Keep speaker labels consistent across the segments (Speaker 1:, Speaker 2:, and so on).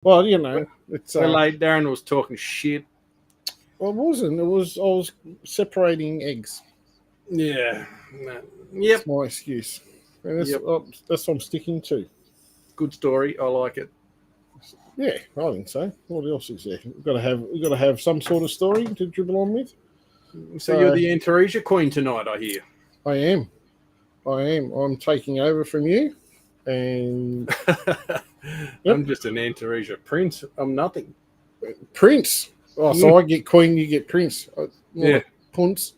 Speaker 1: Well, you know, it's
Speaker 2: Well, like Darren was talking shit.
Speaker 1: well, it wasn't. It was I was separating eggs.
Speaker 2: Yeah. No.
Speaker 1: That's
Speaker 2: Yep.
Speaker 1: my excuse, and
Speaker 2: Yep.
Speaker 1: that's what I'm sticking to.
Speaker 2: Good story. I like it.
Speaker 1: Yeah, I think so. What else is there? We've got to have some sort of story to dribble on with.
Speaker 2: So you're
Speaker 1: So
Speaker 2: the Antaresia Queen tonight, I hear.
Speaker 1: I am. I am. I'm taking over from you, and yep,
Speaker 2: I'm just an Antaresia Prince. I'm nothing.
Speaker 1: Prince. Oh, so
Speaker 2: Mm.
Speaker 1: I get Queen, you get Prince. Not
Speaker 2: Yeah.
Speaker 1: a punce.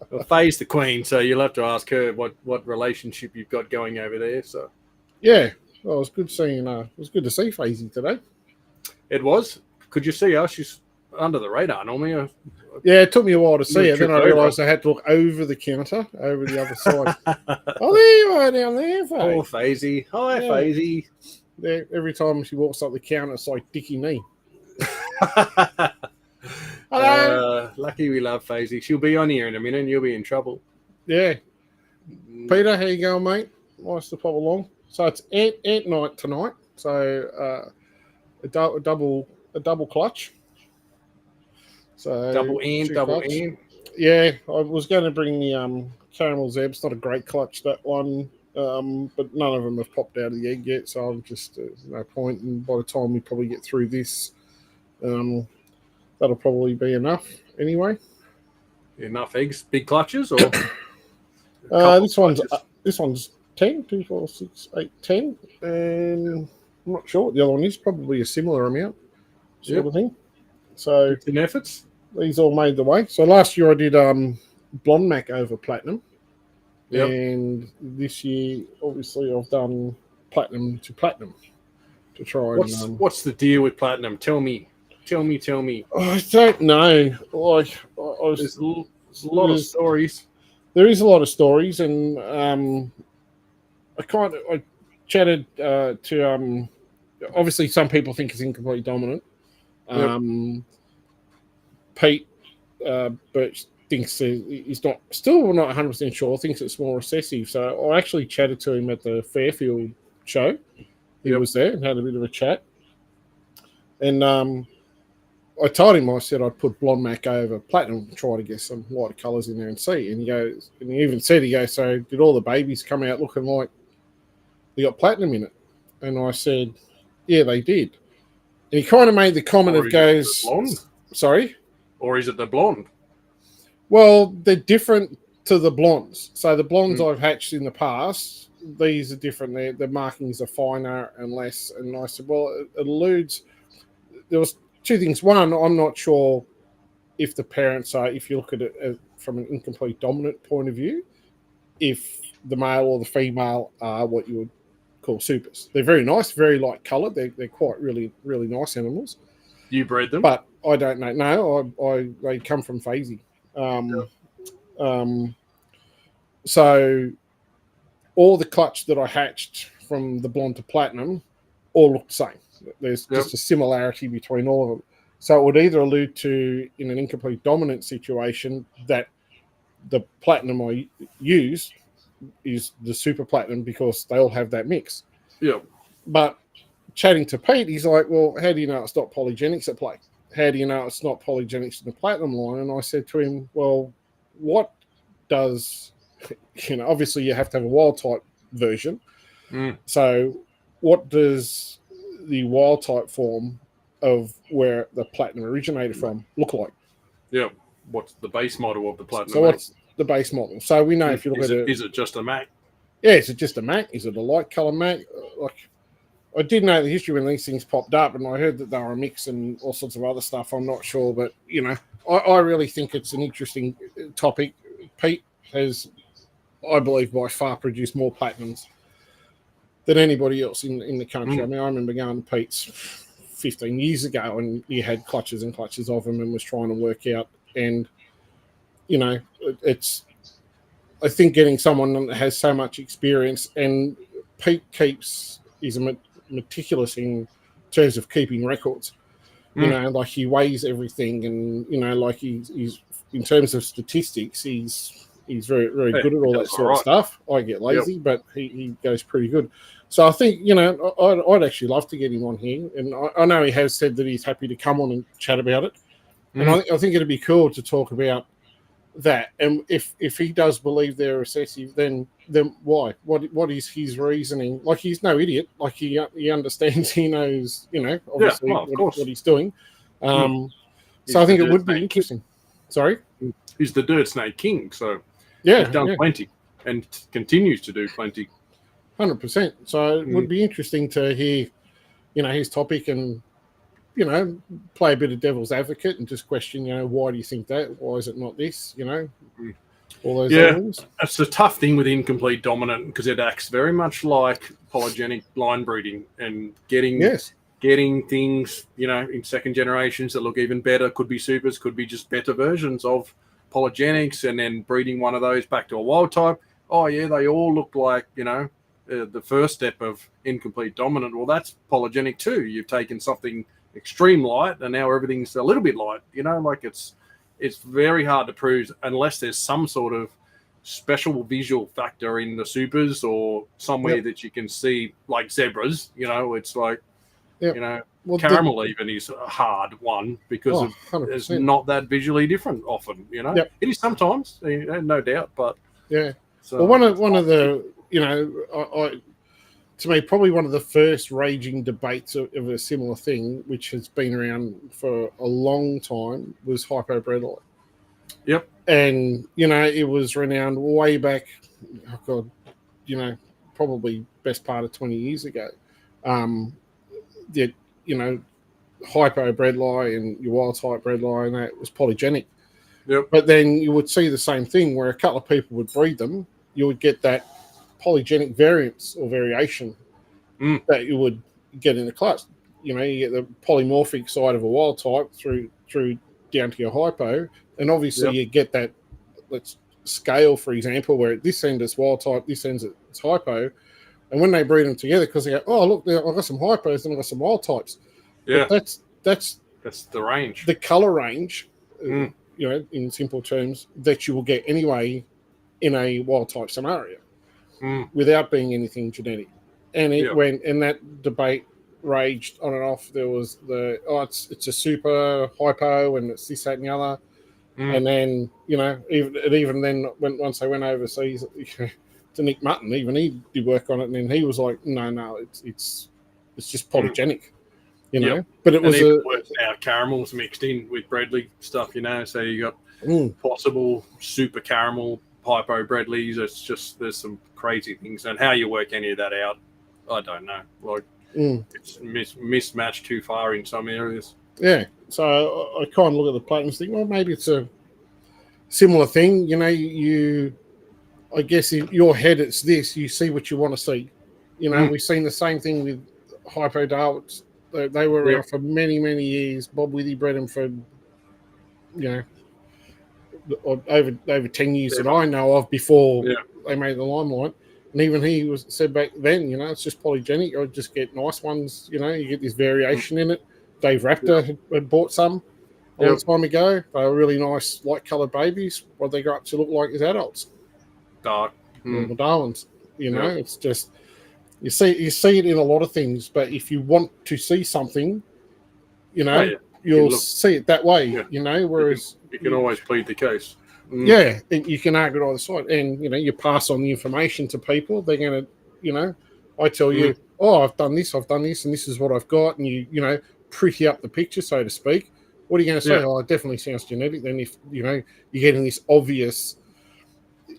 Speaker 2: Well, Faye's the Queen, so you'll have to ask her what relationship you've got going over there. So
Speaker 1: Yeah. Well, it was good seeing. It was good to see Faisy today.
Speaker 2: it was. Could you see her? She's under the radar normally.
Speaker 1: Yeah, it took me a while to see
Speaker 2: Nearly
Speaker 1: it. Then
Speaker 2: tripped
Speaker 1: I
Speaker 2: over
Speaker 1: realised I had to look over the counter, over the other side. Oh, there you are down there,
Speaker 2: Oh,
Speaker 1: Faye.
Speaker 2: Faisy. Hi,
Speaker 1: Yeah.
Speaker 2: Faisy.
Speaker 1: Yeah, every time she walks up the counter, it's like Dickie knee. Hello.
Speaker 2: Lucky we love Faisy. She'll be on here in a minute and you'll be in trouble.
Speaker 1: Yeah. Peter, how you going, mate? Nice to pop along. So it's ant night tonight. So a double clutch. So
Speaker 2: Double ant, double
Speaker 1: clutch.
Speaker 2: ant.
Speaker 1: Yeah, I was going to bring the caramel zebs. Not a great clutch, that one. But none of them have popped out of the egg yet, so I'm just no point. And by the time we probably get through this, that'll probably be enough anyway.
Speaker 2: Enough eggs, big clutches, or
Speaker 1: this one's 10, 2, 4, 6, 8, 10, and I'm not sure what the other one is. Probably a similar amount, sort of thing. So
Speaker 2: in efforts.
Speaker 1: These all made the way. So last year I did blonde mac over platinum.
Speaker 2: Yep.
Speaker 1: And this year, obviously, I've done platinum to platinum to try.
Speaker 2: What's the deal with platinum? Tell me.
Speaker 1: I don't know. Like,
Speaker 2: there's a lot of stories.
Speaker 1: There is a lot of stories, and I chatted to. Obviously, some people think it's incomplete dominant.
Speaker 2: Yep.
Speaker 1: Pete Birch thinks he's not 100% sure. Thinks it's more recessive. So I actually chatted to him at the Fairfield show. He was there and had a bit of a chat. And I told him, I said I'd put blonde mac over platinum, try to get some lighter colours in there and see. And he goes, and he even said, so did all the babies come out looking like they got platinum in it? And I said, yeah, they did. And he kind of made the comment of goes,
Speaker 2: blonde?
Speaker 1: Sorry?
Speaker 2: Or is it the blonde?
Speaker 1: Well, they're different to the blondes. So the blondes I've hatched in the past, these are different. The markings are finer and less. And I said, well, it alludes. There was two things. One, I'm not sure if the parents are, if you look at it from an incomplete dominant point of view, if the male or the female are what you would call supers. They're very nice, very light coloured. They're quite really, really nice animals.
Speaker 2: You bred them?
Speaker 1: But I don't know. No, they come from Faisy. So all the clutch that I hatched from the blonde to platinum all look the same. There's just a similarity between all of them. So it would either allude to, in an incomplete dominant situation, that the platinum I use is the super platinum because they all have that mix.
Speaker 2: Yeah.
Speaker 1: But chatting to Pete, he's like, well, how do you know it's not polygenics at play? How do you know it's not polygenics in the platinum line? And I said to him, well, what does, obviously you have to have a wild type version. So what does the wild type form of where the platinum originated from look like?
Speaker 2: Yeah. What's the base model of the platinum?
Speaker 1: So what's the base model? So we know if you look at it.
Speaker 2: Is it just a Mac?
Speaker 1: Yeah, is it just a Mac? Is it a light color Mac? Like, I did know the history when these things popped up, and I heard that they were a mix and all sorts of other stuff. I'm not sure, but I really think it's an interesting topic. Pete has, I believe, by far produced more platinums than anybody else in the country. I mean, I remember going to Pete's 15 years ago, and he had clutches and clutches of them, and was trying to work out. And it's. I think getting someone that has so much experience, and Pete is meticulous in terms of keeping records. Like he weighs everything, and like he's in terms of statistics, he's he's very, very good at
Speaker 2: he
Speaker 1: all that
Speaker 2: does
Speaker 1: sort of stuff. I get lazy,
Speaker 2: Yep.
Speaker 1: but he goes pretty good. So I think, I'd actually love to get him on here. And I know he has said that he's happy to come on and chat about it. And I think it'd be cool to talk about that. And if he does believe they're recessive, then why? What is his reasoning? Like, he's no idiot. Like, he understands, he knows, obviously what he's doing. So I think it would be interesting. Sorry?
Speaker 2: He's the dirt snake king, so
Speaker 1: he's
Speaker 2: done plenty and continues to do plenty.
Speaker 1: 100%. So it would be interesting to hear, his topic and, play a bit of devil's advocate and just question, why do you think that? Why is it not this? All those things.
Speaker 2: That's the tough thing with incomplete dominant, because it acts very much like polygenic line breeding and getting things, in second generations that look even better. Could be supers, could be just better versions of polygenics, and then breeding one of those back to a wild type. Oh yeah, they all look like, the first step of incomplete dominant. Well, that's polygenic too. You've taken something extreme light and now everything's a little bit light, like it's very hard to prove unless there's some sort of special visual factor in the supers or somewhere that you can see, like zebras, it's like, caramel even is a hard one because it's not that visually different often, It is sometimes, no doubt, but
Speaker 1: well, one of the, to me, probably one of the first raging debates of a similar thing, which has been around for a long time, was hypobredline.
Speaker 2: Yep.
Speaker 1: And, it was renowned way back, probably best part of 20 years ago. That, hypo bredli and your wild type bredli and that was polygenic.
Speaker 2: Yep.
Speaker 1: But then you would see the same thing where a couple of people would breed them. You would get that polygenic variance or variation that you would get in a clutch. You get the polymorphic side of a wild type through down to your hypo, and obviously you get that, let's scale, for example, where at this end it's wild type, this end it's hypo, and when they breed them together, because they go, oh look, I've got some hypos and I've got some wild types.
Speaker 2: Yeah,
Speaker 1: but that's
Speaker 2: the range,
Speaker 1: the color range. In simple terms, that you will get anyway in a wild type scenario without being anything genetic. And it went, and that debate raged on and off. There was it's a super hypo and it's this, that, and the other. And then, even then, once they went overseas to Nick Mutton, even he did work on it, and then he was like, no, it's just polygenic. But it was
Speaker 2: our caramels mixed in with Bredli stuff, so you got possible super caramel hypo Bredlis. It's just, there's some crazy things, and how you work any of that out, I don't know. Like it's mismatched too far in some areas.
Speaker 1: Yeah, so I kind of look at the plate and think, well, maybe it's a similar thing. I guess in your head it's this. You see what you want to see. We've seen the same thing with hypo Darwins. They were around for many, many years. Bob Withy bred them for, over 10 years that I know of before they made the limelight. And even he said back then, it's just polygenic. I just get nice ones. You get this variation in it. Dave Raptor had bought some a long time ago. They were really nice, light-coloured babies. What they grow up to look like as adults.
Speaker 2: Dark.
Speaker 1: The Darwins. It's just... You see it in a lot of things, but if you want to see something, you'll see it that way, whereas...
Speaker 2: You can always plead the case.
Speaker 1: Yeah, you can argue either side. And, you pass on the information to people. They're going to, I tell you, I've done this, and this is what I've got, and you pretty up the picture, so to speak. What are you going to say? Oh, it definitely sounds genetic. Then if, you're getting this obvious,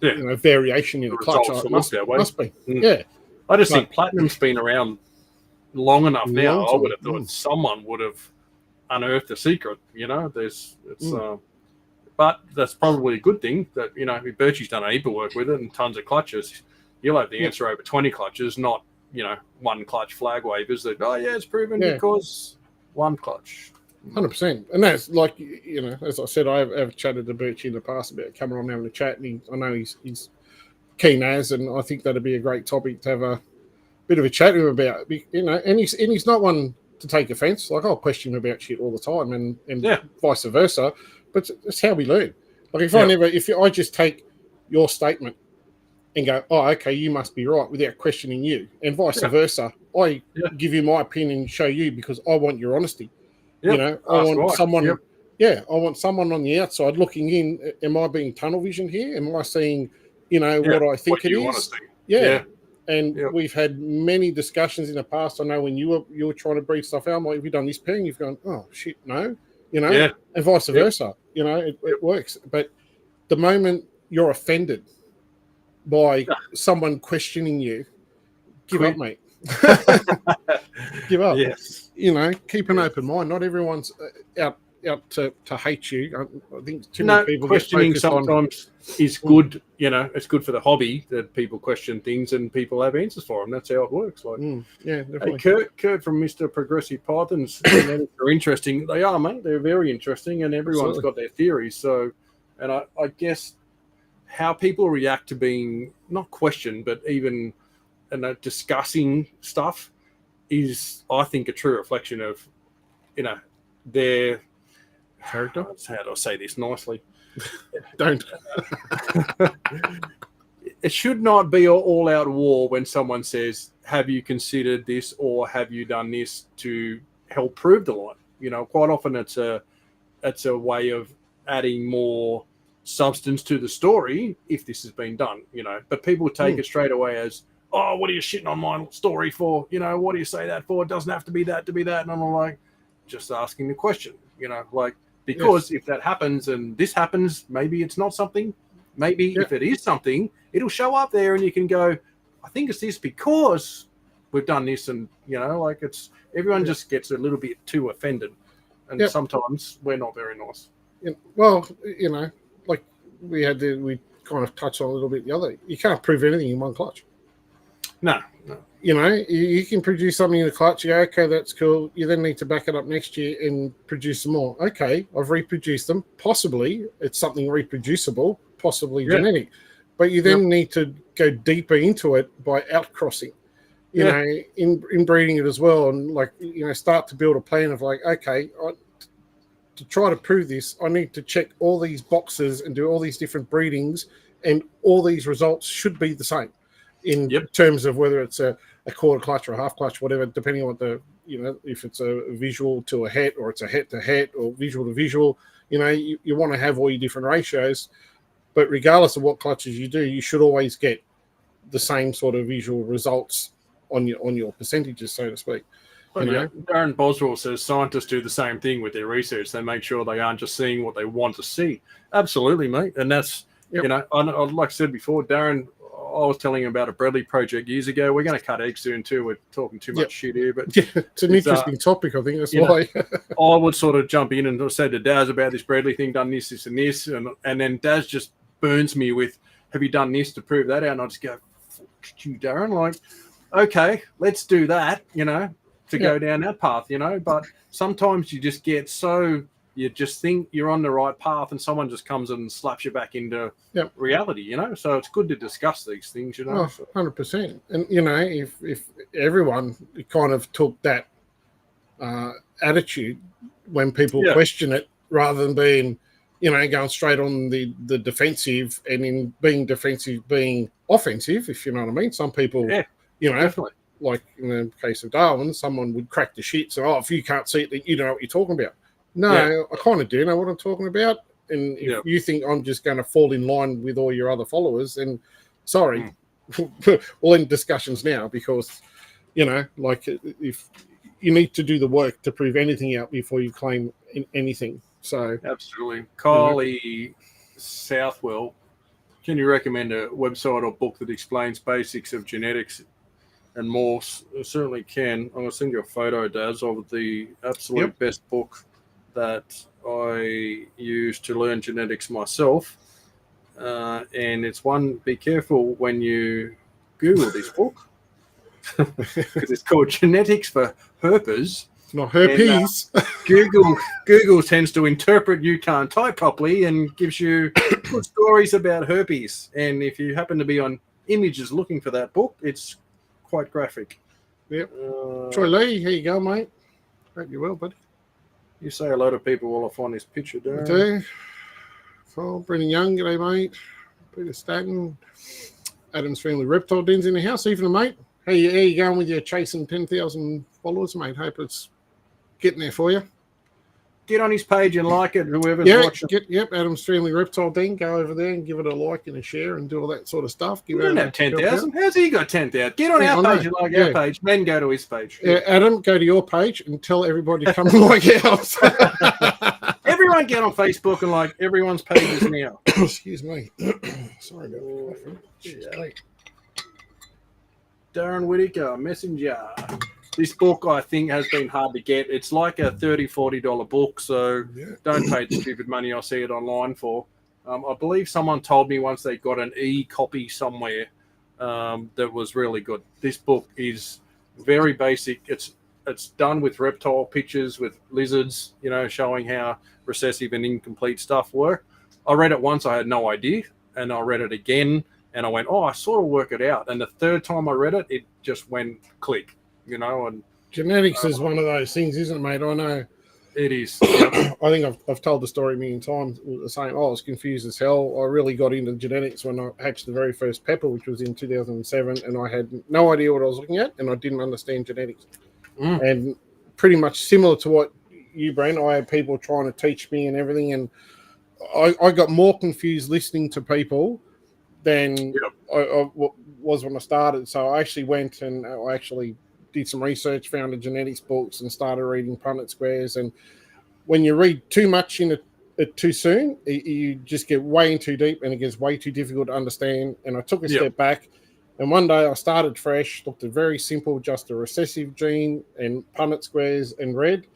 Speaker 1: variation in the clutch, it must be. Yeah.
Speaker 2: I just think platinum's been around long enough now. I would have thought someone would have unearthed the secret. But that's probably a good thing that Birchie's done a heap of work with it and tons of clutches. You'll have the answer over 20 clutches, not one clutch flag wavers. That it's proven because one clutch.
Speaker 1: 100%, and that's like as I said, I've chatted to Birchie in the past about coming on having a chat, and I know he's keen as, and I think that'd be a great topic to have a bit of a chat with him about, and he's not one to take offense. Like, I'll question him about shit all the time, and vice versa, but it's how we learn. Like, if I just take your statement and go, oh, okay, you must be right, without questioning you, and vice versa. I give you my opinion and show you because I want your honesty.
Speaker 2: Yep.
Speaker 1: You know, I want someone. I want someone on the outside looking in. Am I being tunnel vision here? Am I seeing, what I think it is? And we've had many discussions in the past. I know when you were trying to breed stuff out, I'm like, have you done this pairing? You've gone, oh shit, no, and vice versa. It works. But the moment you're offended by someone questioning you, give up, mate. Give up.
Speaker 2: Yes.
Speaker 1: Keep an open mind. Not everyone's out to hate you. I think too many people
Speaker 2: questioning sometimes is good. It's good for the hobby that people question things and people have answers for them. That's how it works.
Speaker 1: Definitely.
Speaker 2: Hey, Kurt from Mr. Progressive Pythons. They're interesting. They are, mate. They're very interesting, and everyone's got their theories. So, and I guess how people react to being not questioned, but even discussing stuff is, I think, a true reflection of, their
Speaker 1: character.
Speaker 2: How do I say this nicely?
Speaker 1: Don't.
Speaker 2: It should not be an all-out war when someone says, have you considered this or have you done this to help prove the line? Quite often it's a way of adding more substance to the story if this has been done, but people take it straight away as, oh, what are you shitting on my story for? What do you say that for? It doesn't have to be that to be that. And I'm like, just asking the question, because if that happens and this happens, maybe it's not something. Maybe if it is something, it'll show up there and you can go, I think it's this because we've done this. And, it's everyone just gets a little bit too offended. And sometimes we're not very nice.
Speaker 1: Well, like we kind of touched on a little bit the other. You can't prove anything in one clutch.
Speaker 2: No.
Speaker 1: You can produce something in the clutch. You go, okay, that's cool. You then need to back it up next year and produce some more. Okay, I've reproduced them. Possibly it's something reproducible, possibly genetic. But you then need to go deeper into it by outcrossing, in breeding it as well. And start to build a plan of okay, to try to prove this, I need to check all these boxes and do all these different breedings, and all these results should be the same in terms of whether it's a quarter clutch or a half clutch, whatever, depending on what if it's a visual to a het or it's a het to het or visual to visual, you want to have all your different ratios, but regardless of what clutches you do, you should always get the same sort of visual results on your percentages, so to speak.
Speaker 2: Well, Darren Boswell says scientists do the same thing with their research. They make sure they aren't just seeing what they want to see. Absolutely, mate. And that's, like I said before, Darren, I was telling him about a Bradley project years ago. We're going to cut eggs soon too. We're talking too much shit here, but
Speaker 1: it's an interesting topic. I think that's why
Speaker 2: I would sort of jump in and say to Daz about this Bradley thing, done this, this, and this, and then Daz just burns me with, "Have you done this to prove that out?" And I just go, "Fuck you, Darren." Like, okay, let's do that. To go down that path. But sometimes you just get you just think you're on the right path and someone just comes and slaps you back into reality, So it's good to discuss these things,
Speaker 1: 100%. And, if everyone kind of took that attitude when people question it, rather than being, going straight on the defensive, and in being defensive, being offensive, if you know what I mean. Some people,
Speaker 2: definitely.
Speaker 1: Like in the case of Darwin, someone would crack the shit. So, if you can't see it, then you don't know what you're talking about. No, I kind of do know what I'm talking about. And if you think I'm just going to fall in line with all your other followers, then sorry, we'll end discussions now, because, if you need to do the work to prove anything out before you claim anything. So
Speaker 2: absolutely. Kylie Southwell, can you recommend a website or book that explains basics of genetics and more? Certainly can. I'm going to send you a photo, Daz, of the absolute best book that I use to learn genetics myself. And it's one, be careful when you Google this book, because it's called Genetics for Herpers.
Speaker 1: It's not herpes.
Speaker 2: And, Google tends to interpret you can't type properly and gives you good stories about herpes. And if you happen to be on Images looking for that book, it's quite graphic.
Speaker 1: Yep. Troy Lee, here you go, mate. Hope you're well, buddy.
Speaker 2: You say a lot of people while I find this picture, Darren.
Speaker 1: I do. So, Brendan Young, g'day, mate. Peter Staten. Adam's Family Reptile Den's in the house. Even, mate. How you going with your chasing 10,000 followers, mate? Hope it's getting there for you.
Speaker 2: Get on his page and like it, whoever's watching.
Speaker 1: Adam's Family Reptile Den. Go over there and give it a like and a share and do all that sort of stuff.
Speaker 2: We don't have 10,000. How's he got 10,000? Get on our page and like our page, then go to his page.
Speaker 1: Yeah, Adam, go to your page and tell everybody to come and like ours.
Speaker 2: Everyone get on Facebook and like everyone's pages now.
Speaker 1: Excuse me. Sorry about that.
Speaker 2: Darren Whittaker, Messenger. This book, I think, has been hard to get. It's like a $30, $40 book, so don't pay the stupid money I see it online for. I believe someone told me once they got an e-copy somewhere that was really good. This book is very basic. It's done with reptile pictures, with lizards, showing how recessive and incomplete stuff work. I read it once, I had no idea, and I read it again, and I went, I sort of work it out. And the third time I read it, it just went click. And
Speaker 1: genetics is one of those things, isn't it, mate? I know
Speaker 2: it is.
Speaker 1: I think I've told the story a million times, saying, I was confused as hell. I really got into genetics when I hatched the very first pepper, which was in 2007, and I had no idea what I was looking at, and I didn't understand genetics. And pretty much similar to what you, Brent, I had people trying to teach me and everything, and I got more confused listening to people than I was when I started. So I actually went and I actually did some research, found the genetics books, and started reading Punnett squares. And when you read too much in it too soon, you just get way in too deep, and it gets way too difficult to understand. And I took a step back, and one day I started fresh, looked at very simple, just a recessive gene and Punnett squares and red.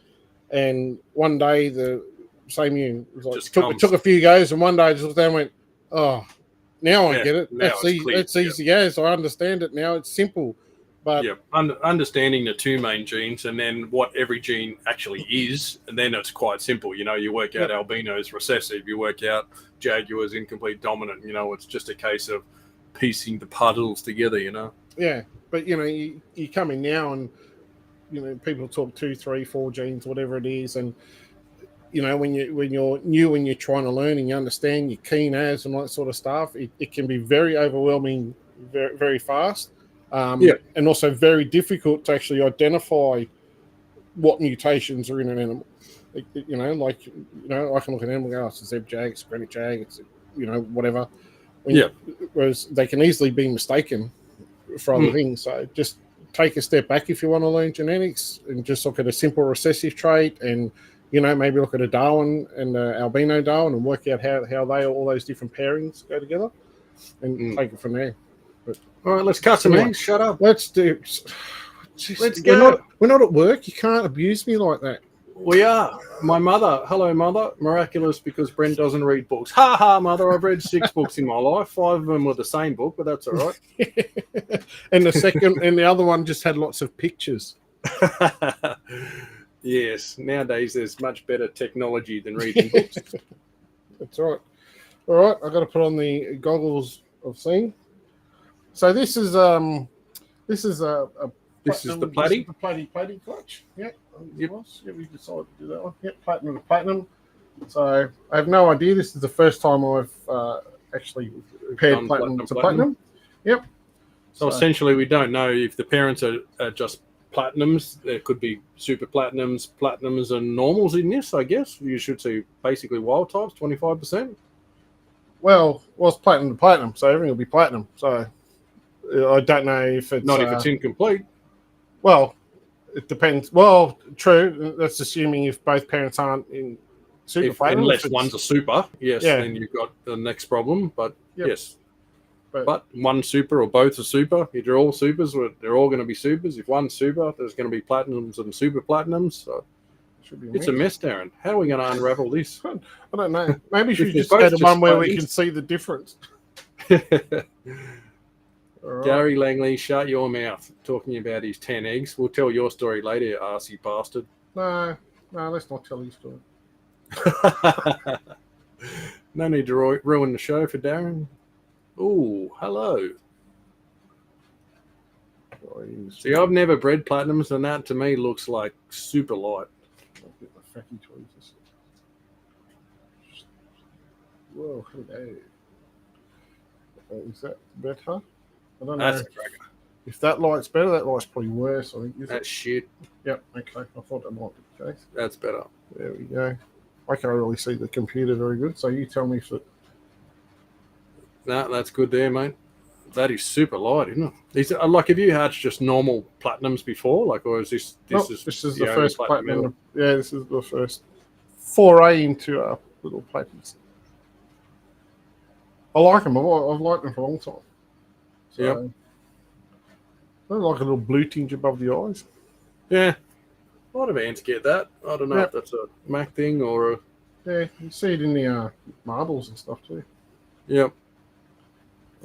Speaker 1: And one day the same year, it was like, it took a few goes, and one day I just looked down and went, now I get it. That's easy as I understand it now. It's simple. But
Speaker 2: understanding the two main genes and then what every gene actually is, and then it's quite simple. You work out albino's recessive, you work out jaguar's incomplete dominant. It's just a case of piecing the puzzles together.
Speaker 1: Yeah, but you come in now and people talk 2, 3, 4 genes, whatever it is, and when you're new and you're trying to learn and you understand, you're keen as and all that sort of stuff, it can be very overwhelming, very, very fast. And also very difficult to actually identify what mutations are in an animal. I can look at an animal and go, it's a Zeb jag, it's a granite jag, it's whatever. Whereas they can easily be mistaken for other things. So just take a step back if you want to learn genetics and just look at a simple recessive trait and maybe look at a Darwin and Albino Darwin and work out how all those different pairings go together and take it from there. But,
Speaker 2: all right, let's cut some eggs. Shut up.
Speaker 1: Let's do.
Speaker 2: Let's go.
Speaker 1: We're not at work. You can't abuse me like that.
Speaker 2: We are. My mother. Hello, mother. Miraculous because Brent doesn't read books. Ha ha, mother. I've read 6 books in my life. 5 of them were the same book, but that's all right.
Speaker 1: And the other one just had lots of pictures.
Speaker 2: Yes. Nowadays, there's much better technology than reading books.
Speaker 1: That's right. All right. I've got to put on the goggles of seeing. So this is the
Speaker 2: platy?
Speaker 1: The platy clutch. Yeah. Yep. We decided to do that one. Yep, platinum to platinum. So I have no idea. This is the first time I've actually paired platinum to platinum. Yep.
Speaker 2: So essentially, we don't know if the parents are just platinums. There could be super platinums, and normals in this, I guess. You should see basically wild types, 25%.
Speaker 1: Well, it's platinum to platinum, so everything will be platinum. So I don't know if it's...
Speaker 2: Not if it's incomplete.
Speaker 1: Well, it depends. Well, true. That's assuming if both parents aren't in super platinum.
Speaker 2: Unless one's a super, yes, then you've got the next problem. But yes. But one super or both are super. If they're all supers, they're all going to be supers. If one's super, there's going to be platinums and super platinums. So it's a mess, Darren. How are we going to unravel this?
Speaker 1: I don't know. Maybe we should just go to one where we can see the difference.
Speaker 2: Right. Gary Langley, shut your mouth. Talking about his 10 eggs. We'll tell your story later, you arsey bastard.
Speaker 1: No, let's not tell your story.
Speaker 2: No need to ruin the show for Darren. Oh, hello. See, I've never bred platinums, and that to me looks like super light.
Speaker 1: I'll get the fatty tweezers. Whoa, hello. Is that better? I don't
Speaker 2: That's
Speaker 1: know. If that light's better, that light's probably worse. I think.
Speaker 2: That's shit.
Speaker 1: Yep. Okay. I thought that might be the case.
Speaker 2: That's better.
Speaker 1: There we go. I can't really see the computer very good, so you tell me if it.
Speaker 2: No, that's good there, mate. That is super light, isn't it? Is it like, have you hatched just normal platinums before, like, or is this?
Speaker 1: This is the first platinum. Yeah, this is the first foray into little platinums. I like them. I've liked them for a long time. So,
Speaker 2: yep.
Speaker 1: They're like a little blue tinge above the eyes.
Speaker 2: Yeah. A lot of ants get that. I don't know if that's a Mac thing or a...
Speaker 1: Yeah, you see it in the marbles and stuff too.
Speaker 2: Yep.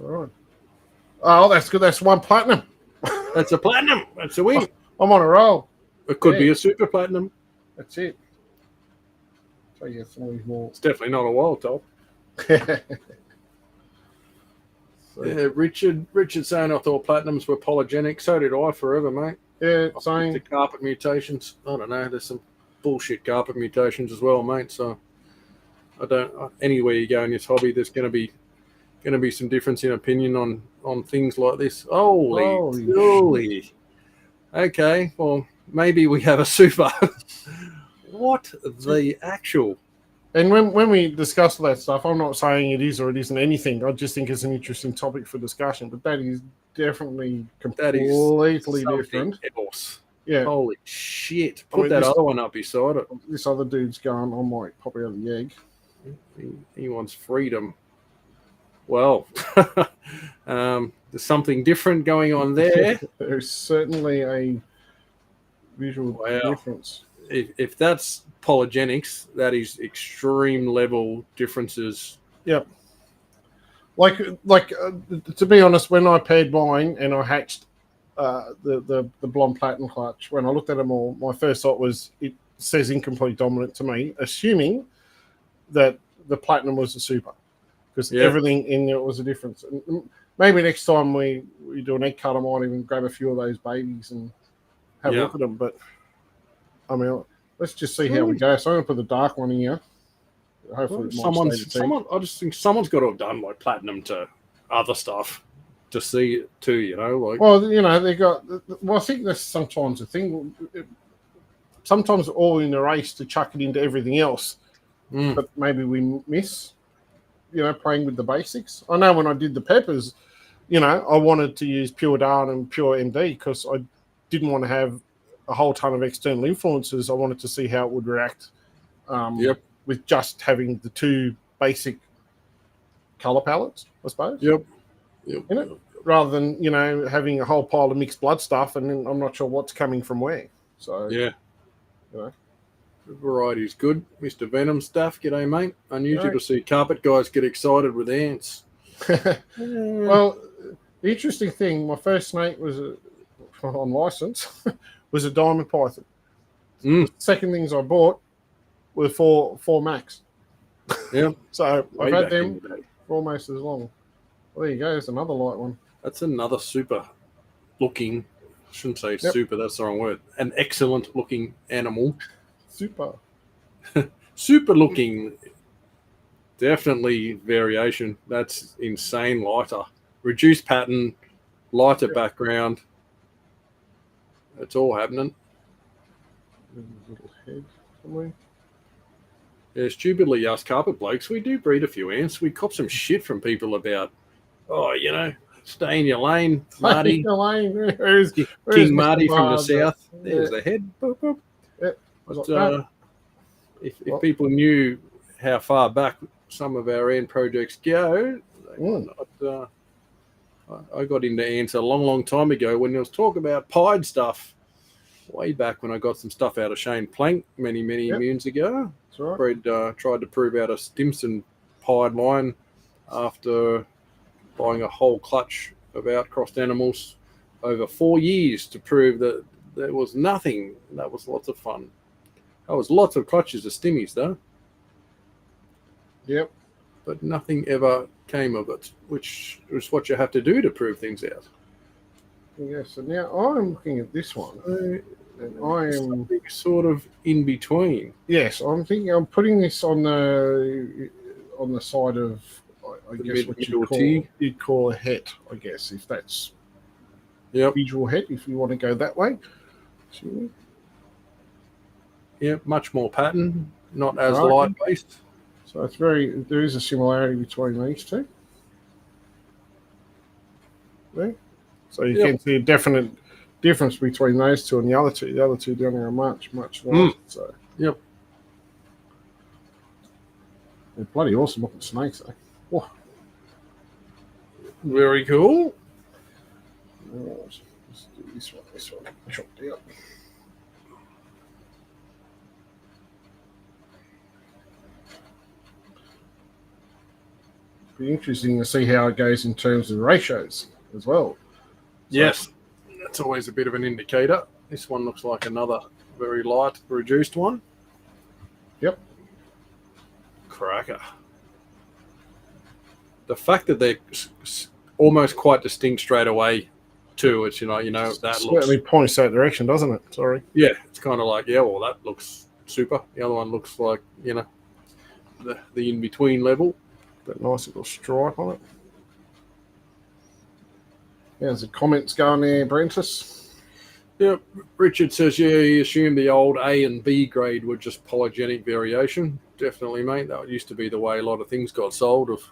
Speaker 1: All right. Oh, that's good. That's one platinum.
Speaker 2: That's a platinum. That's a win.
Speaker 1: I'm on a roll.
Speaker 2: It could be a super platinum.
Speaker 1: That's it. So yeah, some of these more.
Speaker 2: It's definitely not a wild top. Yeah, Richard saying I thought platinums were polygenic. So did I forever, mate.
Speaker 1: Yeah, same.
Speaker 2: The carpet mutations. I don't know. There's some bullshit carpet mutations as well, mate. So I don't. Anywhere you go in this hobby, there's going to be some difference in opinion on things like this. Holy. Okay, well maybe we have a super. What the actual?
Speaker 1: And when we discuss that stuff, I'm not saying it is or it isn't anything. I just think it's an interesting topic for discussion. But that is definitely completely different.
Speaker 2: Else.
Speaker 1: Yeah.
Speaker 2: Holy shit. Put that other one up beside it.
Speaker 1: This other dude's going, I might pop out the egg.
Speaker 2: He wants freedom. Well, there's something different going on there.
Speaker 1: There's certainly a visual difference.
Speaker 2: If that's polygenics, that is extreme level differences.
Speaker 1: Yep. Like to be honest, when I paired mine and I hatched the blonde platinum clutch, when I looked at them all, my first thought was it says incomplete dominant to me, assuming that the platinum was a super, because everything in it was a difference. And maybe next time we do an egg cut, I might even grab a few of those babies and have a look at them. But I mean, let's just see how we go. So I'm going to put the dark one here. Hopefully,
Speaker 2: I just think someone's got to have done like platinum to other stuff to see it too. You know, like
Speaker 1: they got. Well, I think that's sometimes a thing. Sometimes all in a race to chuck it into everything else, but maybe we miss. Playing with the basics. I know when I did the peppers, I wanted to use pure Darwin and pure MD because I didn't want to have a whole ton of external influences. I wanted to see how it would react with just having the two basic color palettes, I suppose.
Speaker 2: Yep.
Speaker 1: Rather than, having a whole pile of mixed blood stuff and then I'm not sure what's coming from where. So,
Speaker 2: The variety is good. Mr. Venom stuff. G'day, mate. Unusual to see carpet guys get excited with ants.
Speaker 1: Well, the interesting thing, my first snake was on license was a diamond python. The second things I bought were four max.
Speaker 2: Yeah.
Speaker 1: So I've had them for almost as long. Well, there you go. There's another light one.
Speaker 2: That's another super looking. I shouldn't say super. That's the wrong word. An excellent looking animal. Super looking. Definitely variation. That's insane lighter. Reduced pattern, lighter background. It's all happening.
Speaker 1: Little head somewhere.
Speaker 2: Yeah, stupidly us carpet blokes, we do breed a few ants. We cop some shit from people about, stay in your lane, Marty.
Speaker 1: Where's
Speaker 2: King Marty from the south. There's the head. Boop, boop.
Speaker 1: Yep.
Speaker 2: But, if people knew how far back some of our ant projects go, I got into ants a long, long time ago when there was talk about pied stuff. Way back when I got some stuff out of Shane Plank many moons ago.
Speaker 1: That's right.
Speaker 2: Fred tried to prove out a Stimson pied line after buying a whole clutch of outcrossed animals over 4 years to prove that there was nothing. That was lots of fun. That was lots of clutches of stimmies, though.
Speaker 1: Yep.
Speaker 2: But nothing ever came of it, which is what you have to do to prove things out.
Speaker 1: Yes, so now I'm looking at this one. And I am
Speaker 2: sort of in between.
Speaker 1: Yes, I'm thinking I'm putting this on the side of. I guess what you'd call a het, I guess, if that's visual het, if you want to go that way.
Speaker 2: Yeah, much more pattern, not as light based.
Speaker 1: So there is a similarity between these two. There. So you can see a definite difference between those two and the other two. The other two down there are much lighter. So
Speaker 2: they're
Speaker 1: bloody awesome looking snakes, though. Whoa.
Speaker 2: Very cool.
Speaker 1: Let's do this one. Chopped out. Be interesting to see how it goes in terms of ratios as well.
Speaker 2: Yes, that's always a bit of an indicator. This one looks like another very light, reduced one.
Speaker 1: Yep.
Speaker 2: Cracker. The fact that they're almost quite distinct straight away, too. It's that
Speaker 1: certainly points that direction, doesn't it? Sorry.
Speaker 2: Yeah, it's kind of like that looks super. The other one looks like the in between level.
Speaker 1: That nice little stripe on it. There's the comments going there, Brentus.
Speaker 2: Yep. Richard says, he assumed the old A and B grade were just polygenic variation. Definitely, mate. That used to be the way a lot of things got sold, of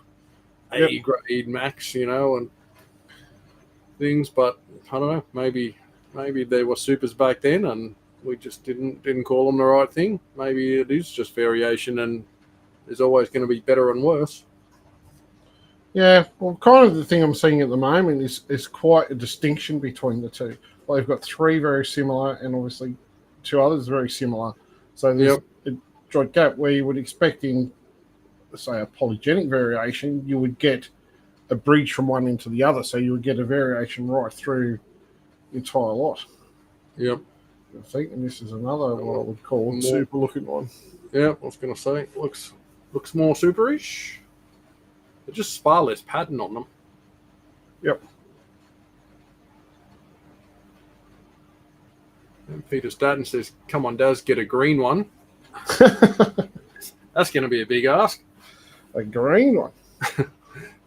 Speaker 2: A grade max, and things. But I don't know. Maybe there were supers back then, and we just didn't call them the right thing. Maybe it is just variation, and there's always going to be better and worse.
Speaker 1: Yeah, well, kind of the thing I'm seeing at the moment is quite a distinction between the two. Well, they've got three very similar, and obviously two others very similar. So there's a joint gap where you would expect in, say, a polygenic variation, you would get a breach from one into the other. So you would get a variation right through the entire lot.
Speaker 2: Yep.
Speaker 1: I think, and this is another what I would call a super looking one.
Speaker 2: Yeah, I was going to say, looks more superish. They're just sparless pattern on them.
Speaker 1: Yep.
Speaker 2: And Peter Staten says, come on, Daz, get a green one. That's going to be a big ask.
Speaker 1: A green one?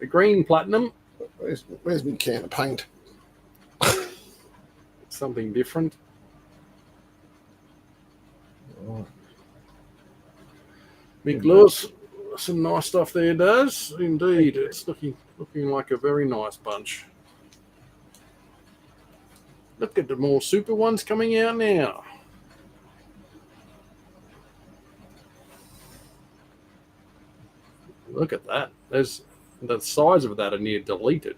Speaker 2: A green platinum.
Speaker 1: Where's my can of paint?
Speaker 2: Something different.
Speaker 1: Right.
Speaker 2: Mick Lewis, some nice stuff there, Daz. Indeed, it's looking like a very nice bunch. Look at the more super ones coming out now. Look at that. There's the size of that are near deleted.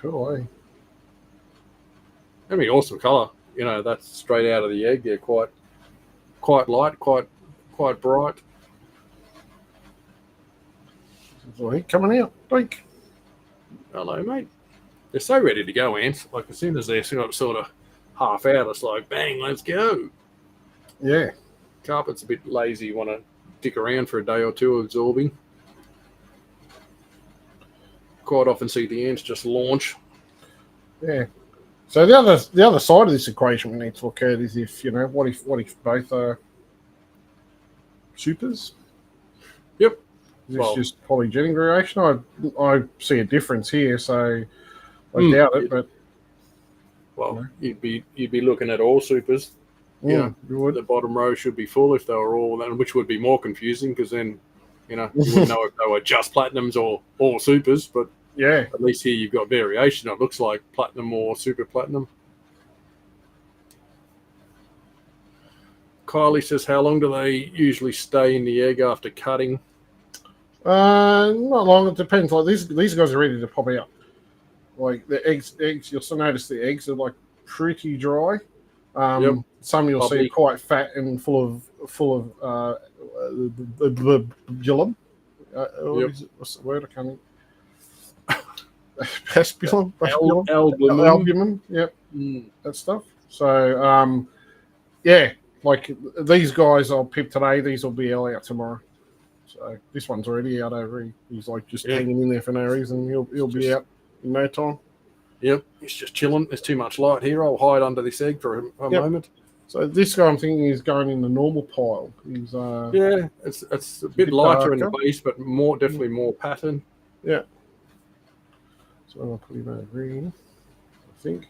Speaker 1: Cool, eh?
Speaker 2: That'd be awesome colour. That's straight out of the egg. They're quite light, quite bright.
Speaker 1: He's coming out. Like,
Speaker 2: hello, mate. They're so ready to go, ants. Like, as soon as they're sort of half out, it's like, bang, let's go.
Speaker 1: Yeah.
Speaker 2: Carpet's a bit lazy. Want to dick around for a day or two absorbing. Quite often see the ants just launch.
Speaker 1: Yeah. So the other side of this equation we need to look at is if what if both are supers?
Speaker 2: Yep.
Speaker 1: Is this just polygenic variation? I see a difference here, so I doubt it. But
Speaker 2: you'd be looking at all supers.
Speaker 1: You would.
Speaker 2: The bottom row should be full if they were all, which would be more confusing because then you wouldn't know if they were just platinums or all supers. But
Speaker 1: yeah,
Speaker 2: at least here you've got variation. It looks like platinum or super platinum. Kylie says, how long do they usually stay in the egg after cutting?
Speaker 1: Not long. It depends. Like these guys are ready to pop out. Like the eggs. You'll still notice the eggs are like pretty dry. Some you'll see quite fat and full of gillum. What's the word? I can't. Paspulum, albumin. Yep, that stuff. So, like these guys I'll pip today. These will be out tomorrow. So this one's already out over. He's like just hanging in there for no reason. He'll be out in no time.
Speaker 2: Yep, he's just chilling. There's too much light here. I'll hide under this egg for a moment.
Speaker 1: So this guy, I'm thinking, is going in the normal pile. He's
Speaker 2: it's a bit lighter in the
Speaker 1: darker.
Speaker 2: base, but definitely more pattern.
Speaker 1: Yeah. So I'll put him over here, I think.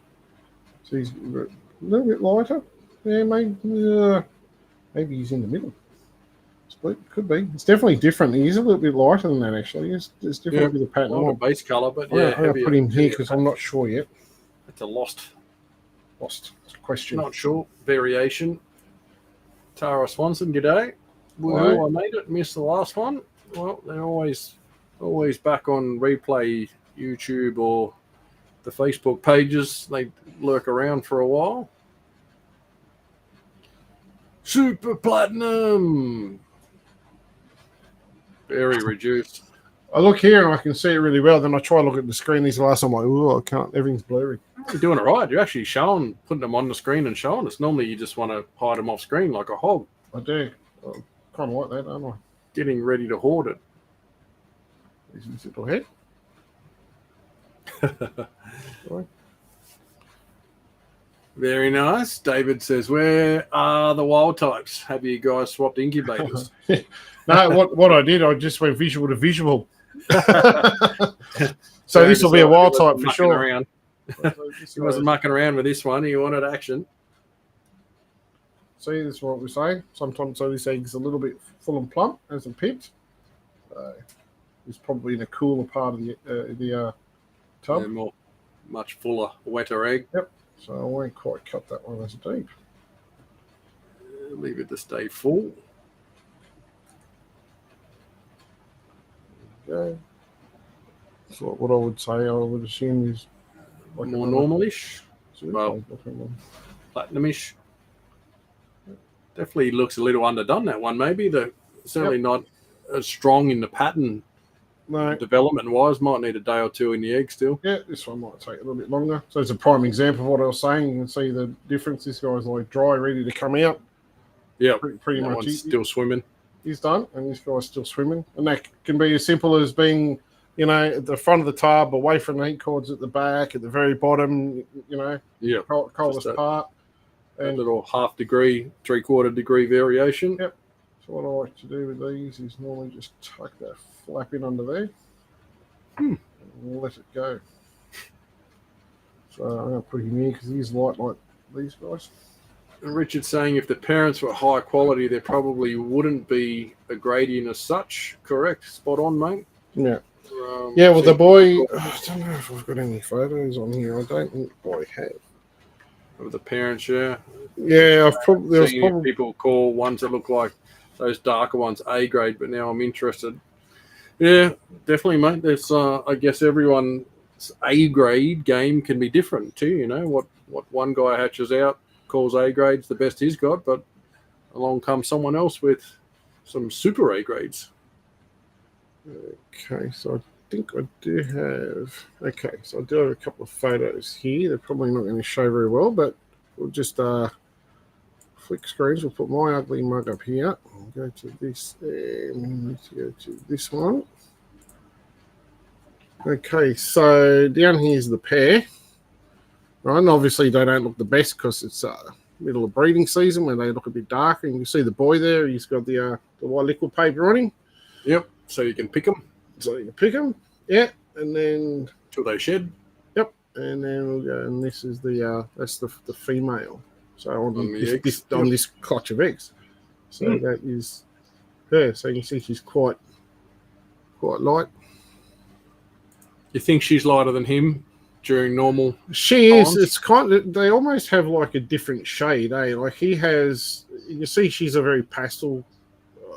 Speaker 1: So he's a little bit lighter. Yeah, maybe he's in the middle. Could be. It's definitely different. He's a little bit lighter than that, actually. It's definitely a bit of pattern.
Speaker 2: Not a base colour, but
Speaker 1: I'm going to put him here because I'm not sure yet.
Speaker 2: It's a lost
Speaker 1: question.
Speaker 2: Not sure. Variation. Tara Swanson, g'day. Well, I made it. Missed the last one. Well, they're always back on replay, YouTube or the Facebook pages. They lurk around for a while. Super Platinum. Very reduced.
Speaker 1: I look here and I can see it really well. Then I try to look at the screen. These last, I'm like, oh, I can't. Everything's blurry.
Speaker 2: You're doing it right. You're actually putting them on the screen and showing us. Normally, you just want to hide them off screen like a hog.
Speaker 1: I do. I kind of like that, don't I?
Speaker 2: Getting ready to hoard it.
Speaker 1: Is this little head?
Speaker 2: Very nice. David says, "Where are the wild types? Have you guys swapped incubators?"
Speaker 1: No, what I did, I just went visual to visual. So this will be a wild type for sure.
Speaker 2: Around. He wasn't mucking around with this one. He wanted action.
Speaker 1: See, this is what we're saying. Sometimes this egg's a little bit full and plump as a pipped. It's probably in a cooler part of the tub.
Speaker 2: Yeah, much fuller, wetter egg.
Speaker 1: Yep. So I won't quite cut that one as deep.
Speaker 2: Leave it to stay full.
Speaker 1: Okay. So what I would say, I would assume is
Speaker 2: like more normalish. Well, platinumish. Definitely looks a little underdone, that one. Maybe certainly not as strong in the pattern.
Speaker 1: No.
Speaker 2: Development-wise, might need a day or two in the egg still.
Speaker 1: Yeah, this one might take a little bit longer. So it's a prime example of what I was saying. You can see the difference. This guy's like dry, ready to come out.
Speaker 2: Yeah,
Speaker 1: pretty much.
Speaker 2: One's still swimming.
Speaker 1: He's done, and this guy's still swimming. And that can be as simple as being, at the front of the tub, away from the heat cords at the back, at the very bottom,
Speaker 2: Yeah.
Speaker 1: coldest part.
Speaker 2: And a little half degree, 3/4 degree variation.
Speaker 1: Yep. So what I like to do with these is normally just tuck that flap in under there and let it go. So I'm going to put him here because he's light like these guys.
Speaker 2: And Richard's saying if the parents were high quality, there probably wouldn't be a gradient as such. Correct? Spot on, mate.
Speaker 1: Yeah. Well, the boy, I don't know if I've got any photos on here. I don't think I have.
Speaker 2: Of the parents, yeah.
Speaker 1: Yeah, I've probably...
Speaker 2: people call ones that look like those darker ones A grade, but now I'm interested. Yeah, definitely, mate. There's, I guess everyone's A grade game can be different too, What one guy hatches out, calls A grades the best he's got, but along comes someone else with some super A grades.
Speaker 1: Okay, so I think I do have... Okay, so I do have a couple of photos here. They're probably not going to show very well, but we'll just flick screens. We'll put my ugly mug up here. I'll go to this, and we need to go to this one. Okay, so down here's the pair. Right, and obviously they don't look the best because it's middle of breeding season where they look a bit darker. And you see the boy there, he's got the white liquid paper on him.
Speaker 2: Yep, so you can pick them.
Speaker 1: Yeah, and then...
Speaker 2: Till they shed.
Speaker 1: Yep, and then we'll go, and this is that's the female. So on this clutch of eggs. So that is her. So you can see she's quite light.
Speaker 2: You think she's lighter than him during normal?
Speaker 1: She is. It's kind of, they almost have like a different shade, eh? Like he has, you see she's a very pastel,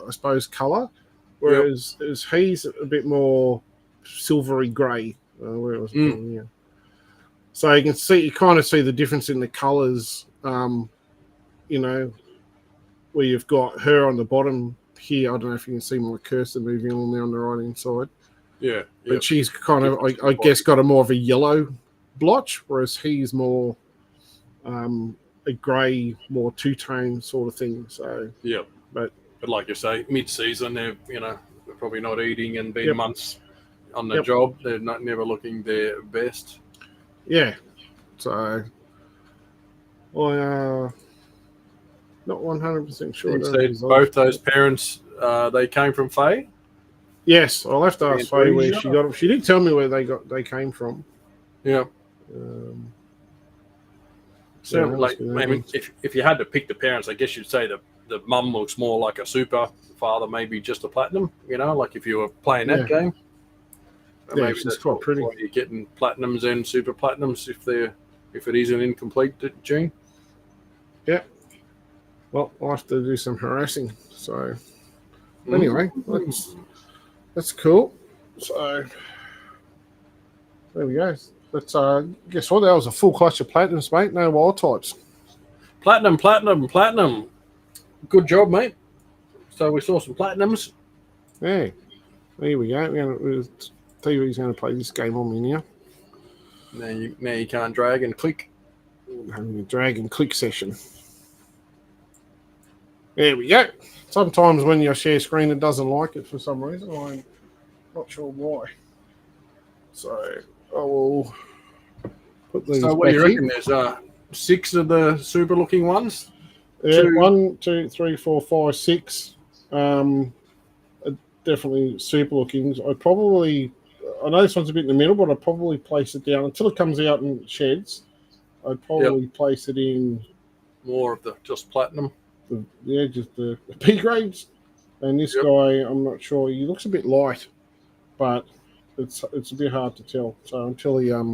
Speaker 1: I suppose, colour, whereas he's a bit more silvery grey. Where it was yeah. So you kind of see the difference in the colours, where you've got her on the bottom here. I don't know if you can see my cursor moving on there on the right hand side.
Speaker 2: Yeah.
Speaker 1: But she's kind of, I guess, got a more of a yellow blotch, whereas he's more a grey, more two-tone sort of thing. So
Speaker 2: yeah. But like you say, mid-season, they're probably not eating and been months on the job. They're never looking their best.
Speaker 1: Yeah. So Not 100% sure.
Speaker 2: You said both those parents, they came from Faye?
Speaker 1: Yes, I'll have to ask Faye where she got them. She did tell me where they came from.
Speaker 2: Yeah. So,
Speaker 1: yeah,
Speaker 2: like, I mean, if you had to pick the parents, I guess you'd say the mum looks more like a super, father maybe just a platinum. You know, like if you were playing that game. So
Speaker 1: yeah,
Speaker 2: maybe
Speaker 1: she's
Speaker 2: that's
Speaker 1: quite pretty.
Speaker 2: Why you're getting platinums and super platinums if it is an incomplete gene.
Speaker 1: Yeah. Well, I'll have to do some harassing. So anyway, that's cool. So there we go. But guess what? That was a full clutch of platinums, mate. No wild types.
Speaker 2: Platinum. Good job, mate. So we saw some platinums.
Speaker 1: Yeah. There we go. TV's going to play this game on me now.
Speaker 2: Now you can't drag and click.
Speaker 1: Having a drag and click session. There we go. Sometimes when you share screen, it doesn't like it for some reason. I'm not sure why. So I will put these.
Speaker 2: So what do you reckon? There's 6 of the super looking ones.
Speaker 1: Yeah, 1, 2, 3, 4, 5, 6. Definitely super lookings. I know this one's a bit in the middle, but I'd probably place it down until it comes out and sheds. I'd probably place it in
Speaker 2: more of the just platinum.
Speaker 1: Just the P grades. And this guy, I'm not sure. He looks a bit light, but it's a bit hard to tell. So until he
Speaker 2: a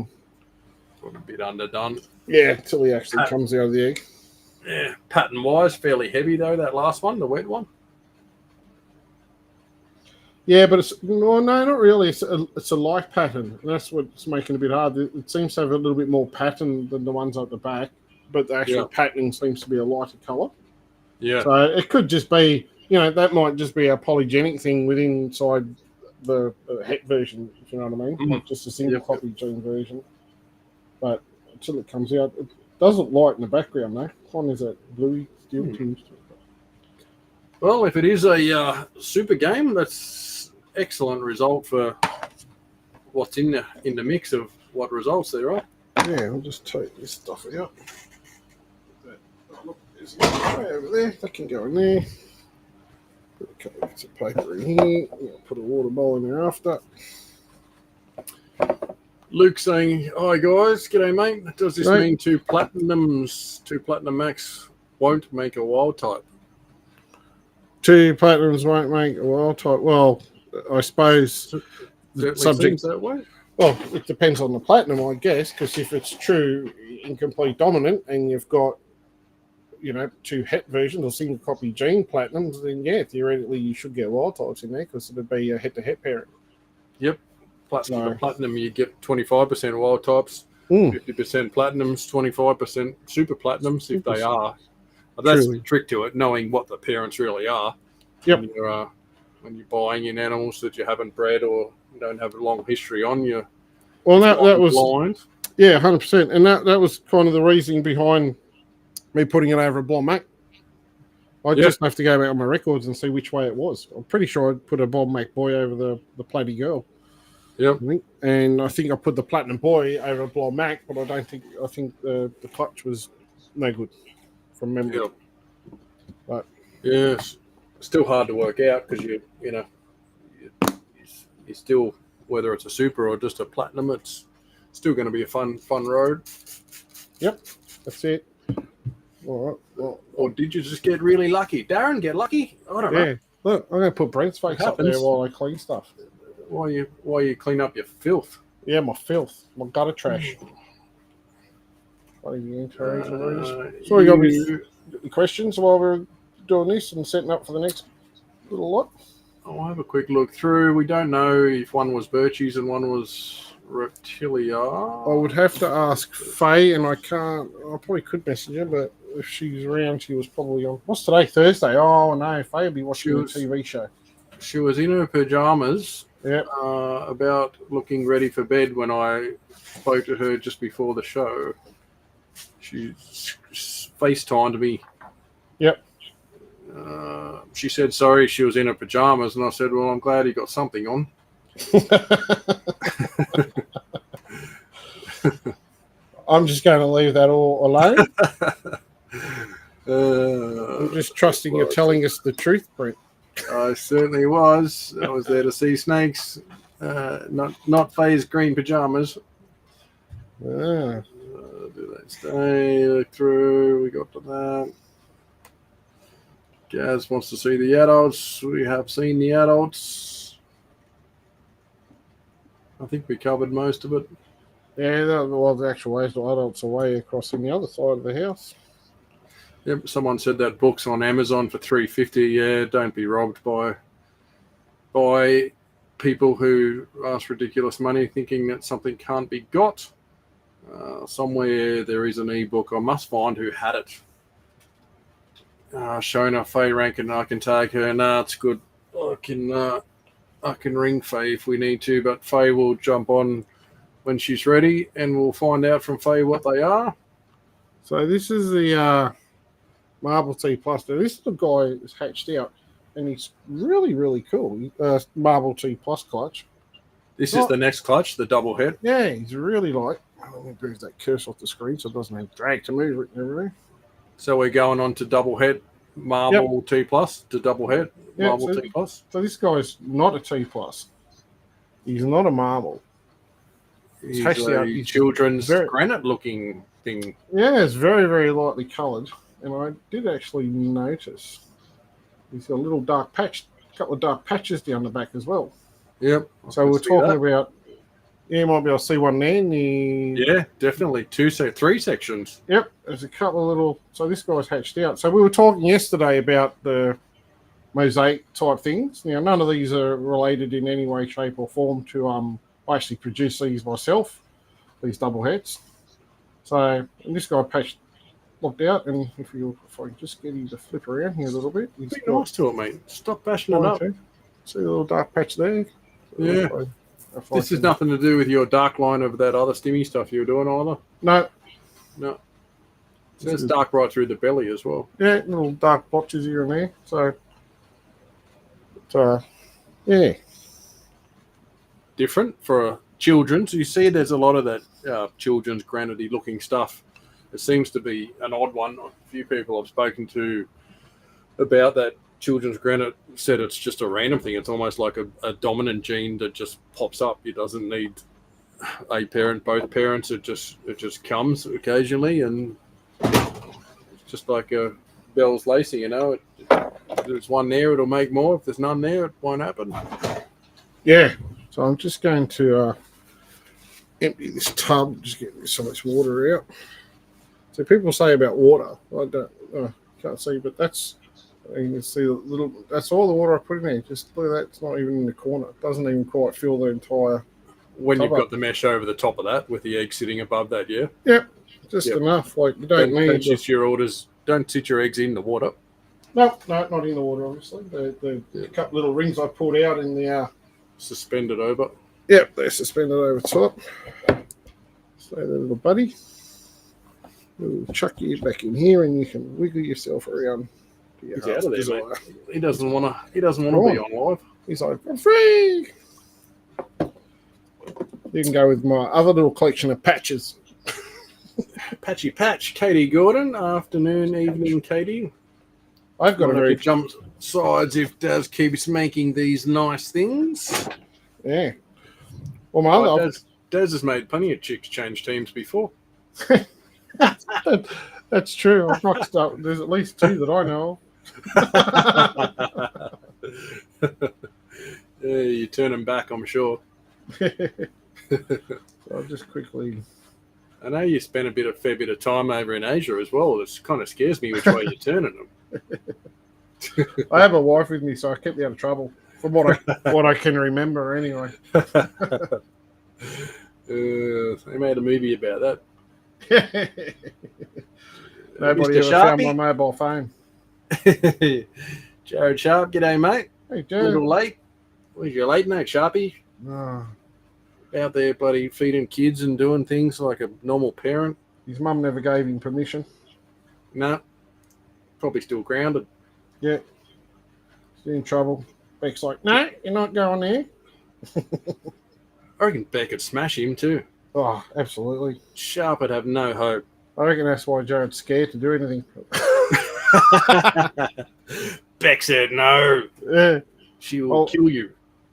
Speaker 2: bit underdone.
Speaker 1: Yeah, until he actually comes out of the egg.
Speaker 2: Yeah, pattern wise, fairly heavy though. That last one, the wet one.
Speaker 1: Yeah, but no, not really. It's a light pattern. And that's what's making it a bit hard. It seems to have a little bit more pattern than the ones at the back, but the actual patterning seems to be a lighter color.
Speaker 2: Yeah.
Speaker 1: So it could just be, that might just be a polygenic thing within inside the het version, if you know what I mean. Not just a single copy gene version. But until it comes out, it doesn't light in the background, though. One is that bluey steel tinge.
Speaker 2: Well, if it is a super game, that's excellent result for what's in the mix of what results there are.
Speaker 1: Yeah, I'll just take this stuff out. There's a tray over there. That can go in there. Put a couple bits of paper in here. I'll put a water bowl in there after.
Speaker 2: Luke saying, "Hi guys, g'day mate. Does this mean 2 platinum max won't make a wild type?
Speaker 1: 2 platinums won't make a wild type. Well, I suppose the subject
Speaker 2: that way.
Speaker 1: Well, it depends on the platinum, I guess, because if it's true incomplete dominant and you've got 2 het versions or single copy gene platinums, then theoretically you should get wild types in there because it'd be a het-to-het pairing.
Speaker 2: Yep. Platinum, you get 25% wild types, 50% platinums, 25% super platinums if they are. But that's the trick to it, knowing what the parents really are.
Speaker 1: Yep.
Speaker 2: When you're buying in animals that you haven't bred or you don't have a long history on, that
Speaker 1: was
Speaker 2: blind.
Speaker 1: Yeah, 100%, and that was kind of the reasoning behind me putting it over a Blonde Mac. I just have to go back on my records and see which way it was. I'm pretty sure I put a Blonde Mac boy over the Platy girl.
Speaker 2: Yep.
Speaker 1: And I think I put the Platinum boy over a Blonde Mac, but I think the clutch was no good from memory.
Speaker 2: Yep.
Speaker 1: But
Speaker 2: yes, still hard to work out because you still, whether it's a super or just a platinum, it's still going to be a fun road.
Speaker 1: Yep, that's it. All right. Well,
Speaker 2: or did you just get really lucky? Darren, get lucky? I don't know.
Speaker 1: Yeah. Look, I'm going to put Brent's face up there while I clean stuff.
Speaker 2: Why you clean up your filth?
Speaker 1: Yeah, my filth. My gutter trash. Bloody Antaresia Egg. So you got any questions while we're doing this and setting up for the next little lot?
Speaker 2: I'll have a quick look through. We don't know if one was Birchies and one was Reptilia.
Speaker 1: I would have to ask Faye, and I probably could message her, but if she's around, she was probably on. What's today? Thursday? Oh, no. Faye will be watching the TV show.
Speaker 2: She was in her pajamas.
Speaker 1: Yep.
Speaker 2: About looking ready for bed when I spoke to her just before the show. She FaceTimed me.
Speaker 1: Yep.
Speaker 2: She said sorry she was in her pajamas, and I said, well, I'm glad he got something on.
Speaker 1: I'm just going to leave that all alone. I'm just trusting you're telling us the truth, Brent.
Speaker 2: I certainly was. I was there to see snakes, not Faye's green pajamas.
Speaker 1: Ah.
Speaker 2: Do that stay, look through, we got to that. Gaz wants to see the adults. We have seen the adults. I think we covered most of it.
Speaker 1: Yeah, the actual adults are way across on the other side of the house.
Speaker 2: Yep, someone said that book's on Amazon for $3.50. Yeah, don't be robbed by people who ask ridiculous money thinking that something can't be got. Somewhere there is an ebook. I must find who had it. Shona Faye Rankin, I can tag her. Nah, it's good. I can ring Faye if we need to, but Faye will jump on when she's ready, and we'll find out from Faye what they are.
Speaker 1: So this is the Marble T Plus. Now, this is the guy who's hatched out, and he's really, really cool. Marble T Plus clutch.
Speaker 2: This is the next clutch, the double head.
Speaker 1: Yeah, he's really like. Let me move that cursor off the screen so it doesn't have drag to move it and everything.
Speaker 2: So we're going on to double head Marble T Plus to double head Marble T Plus.
Speaker 1: So this guy's not a T Plus. He's not a marble.
Speaker 2: He's a children's granite looking thing.
Speaker 1: Yeah, it's very, very lightly coloured. And I did actually notice he's got a little dark patch, a couple of dark patches down the back as well.
Speaker 2: Yep.
Speaker 1: So we're talking about, you might be able to see one there.
Speaker 2: Yeah, definitely. 3 sections.
Speaker 1: Yep. There's a couple of little, so this guy's hatched out. So we were talking yesterday about the mosaic type things. Now, none of these are related in any way, shape or form to, I actually produced these myself, these double heads. So, and this guy patched, locked out, and if I can just get him to flip around here a little bit.
Speaker 2: Be nice to it, mate. Stop bashing it up.
Speaker 1: See the little dark patch there?
Speaker 2: Yeah. This has nothing to do with your dark line of that other stimmy stuff you were doing either? No. So it's dark right through the belly as well.
Speaker 1: Yeah, little dark blotches here and there. So yeah.
Speaker 2: Different for children's. You see there's a lot of that children's granity looking stuff. It seems to be an odd one. A few people I've spoken to about that children's granite said it's just a random thing. It's almost like a dominant gene that just pops up. It doesn't need a parent, both parents. It just comes occasionally, and it's just like a Bell's lacing, you know. If there's one there, it'll make more. If there's none there, it won't happen.
Speaker 1: Yeah. So I'm just going to empty this tub, just getting so much water out. So people say about water, I can't see, but that's, you can see that's all the water I put in there. Just look at that, it's not even in the corner. It doesn't even quite fill the entire
Speaker 2: when you've got the mesh over the top of that with the egg sitting above that, yeah?
Speaker 1: Yep, just enough. Like you don't
Speaker 2: sit your eggs in the water.
Speaker 1: No, not in the water, obviously. The couple little rings I pulled out in the
Speaker 2: suspended over.
Speaker 1: Yep, they're suspended over top. So the little buddy. We'll chuck you back in here, and you can wiggle yourself around.
Speaker 2: He's out of there, mate. He doesn't want to be on live.
Speaker 1: He's like, I'm free. You can go with my other little collection of patches.
Speaker 2: Patchy patch, Katie Gordon. Afternoon, evening, Katie.
Speaker 1: I've got a very
Speaker 2: jump sides if Daz keeps making these nice things.
Speaker 1: Yeah. Well, my other
Speaker 2: Daz has made plenty of chicks change teams before.
Speaker 1: That's true. There's at least 2 that I know
Speaker 2: of. Yeah, you turn them back, I'm sure.
Speaker 1: So I'll just quickly.
Speaker 2: I know you spent a fair bit of time over in Asia as well. It kind of scares me which way you're turning them.
Speaker 1: I have a wife with me, so I kept me out of trouble from what I can remember anyway.
Speaker 2: They made a movie about that.
Speaker 1: Nobody ever found my mobile phone.
Speaker 2: Jared Sharp, g'day, mate.
Speaker 1: Hey, Jared.
Speaker 2: A little late. Was you late, mate, Sharpie?
Speaker 1: Oh.
Speaker 2: Out there, buddy, feeding kids and doing things like a normal parent.
Speaker 1: His mum never gave him permission.
Speaker 2: No. Probably still grounded.
Speaker 1: Yeah. He's in trouble. Beck's like, no, you're not going there.
Speaker 2: I reckon Beck could smash him too.
Speaker 1: Oh, absolutely.
Speaker 2: Sharp would have no hope.
Speaker 1: I reckon that's why Jared's scared to do anything.
Speaker 2: Beck said no.
Speaker 1: Yeah.
Speaker 2: She will kill you.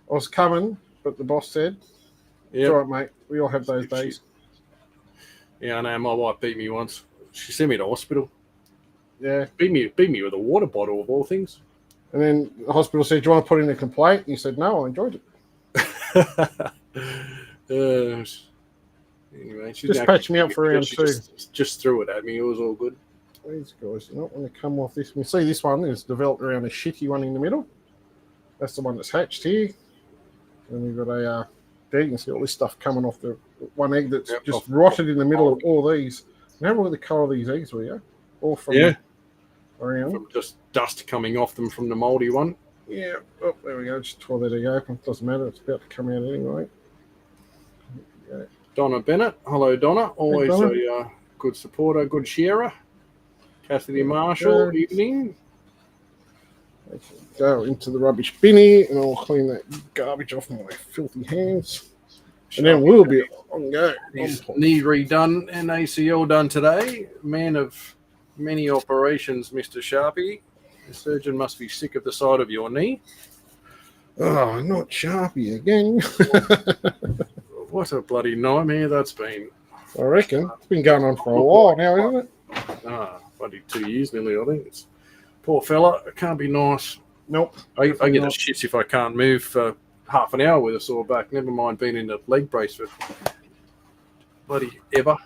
Speaker 1: I was coming, but the boss said, "It's all right, mate. We all have those days."
Speaker 2: Yeah, I know. My wife beat me once. She sent me to hospital.
Speaker 1: Yeah.
Speaker 2: Beat me with a water bottle of all things.
Speaker 1: And then the hospital said, "Do you want to put in a complaint?" And you said, "No, I enjoyed it."
Speaker 2: Anyway,
Speaker 1: just patch me up for round 2.
Speaker 2: Just threw it at me. It was all good.
Speaker 1: These guys do not want to come off this. You see, this one is developed around a shitty one in the middle. That's the one that's hatched here. And we've got a there you can see all this stuff coming off the one egg that's just rotted in the middle of all these. And have a look at the colour of these eggs, will you? All from around.
Speaker 2: From just dust coming off them from the mouldy one.
Speaker 1: Yeah. Oh, there we go. Just tore that egg open. Doesn't matter. It's about to come out anyway. Yeah.
Speaker 2: Donna Bennett. Hello, Donna. Always a good supporter, good sharer. Cassidy Marshall, evening.
Speaker 1: Go into the rubbish binny and I'll clean that garbage off my filthy hands. And then we'll be on go.
Speaker 2: Knee redone and ACL done today. Man of many operations, Mr. Sharpie. The surgeon must be sick of the sight of your knee.
Speaker 1: Oh, not Sharpie again.
Speaker 2: What a bloody nightmare that's been.
Speaker 1: I reckon. It's been going on for a while now, isn't it?
Speaker 2: Bloody 2 years nearly, I think. It's poor fella. It can't be nice.
Speaker 1: Nope.
Speaker 2: I get the shits if I can't move for half an hour with a sore back. Never mind being in a leg brace for bloody ever.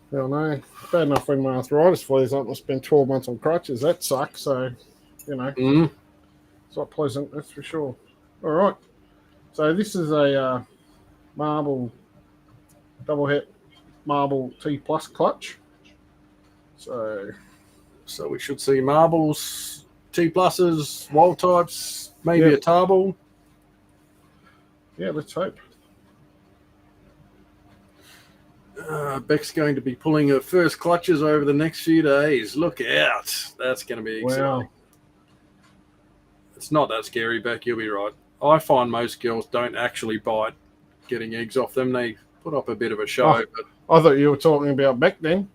Speaker 1: Well, no. Bad enough when my arthritis flares up and I spend 12 months on crutches. That sucks. So, you know, it's not pleasant, that's for sure. All right. So this is a marble double het marble T plus clutch. So
Speaker 2: we should see marbles, T pluses, wild types, maybe a tarball.
Speaker 1: Yeah, let's hope.
Speaker 2: Beck's going to be pulling her first clutches over the next few days. Look out. That's going to be exciting.
Speaker 1: Wow.
Speaker 2: It's not that scary, Beck. You'll be right. I find most girls don't actually bite getting eggs off them. They put up a bit of a show. But
Speaker 1: I thought you were talking about Beck then.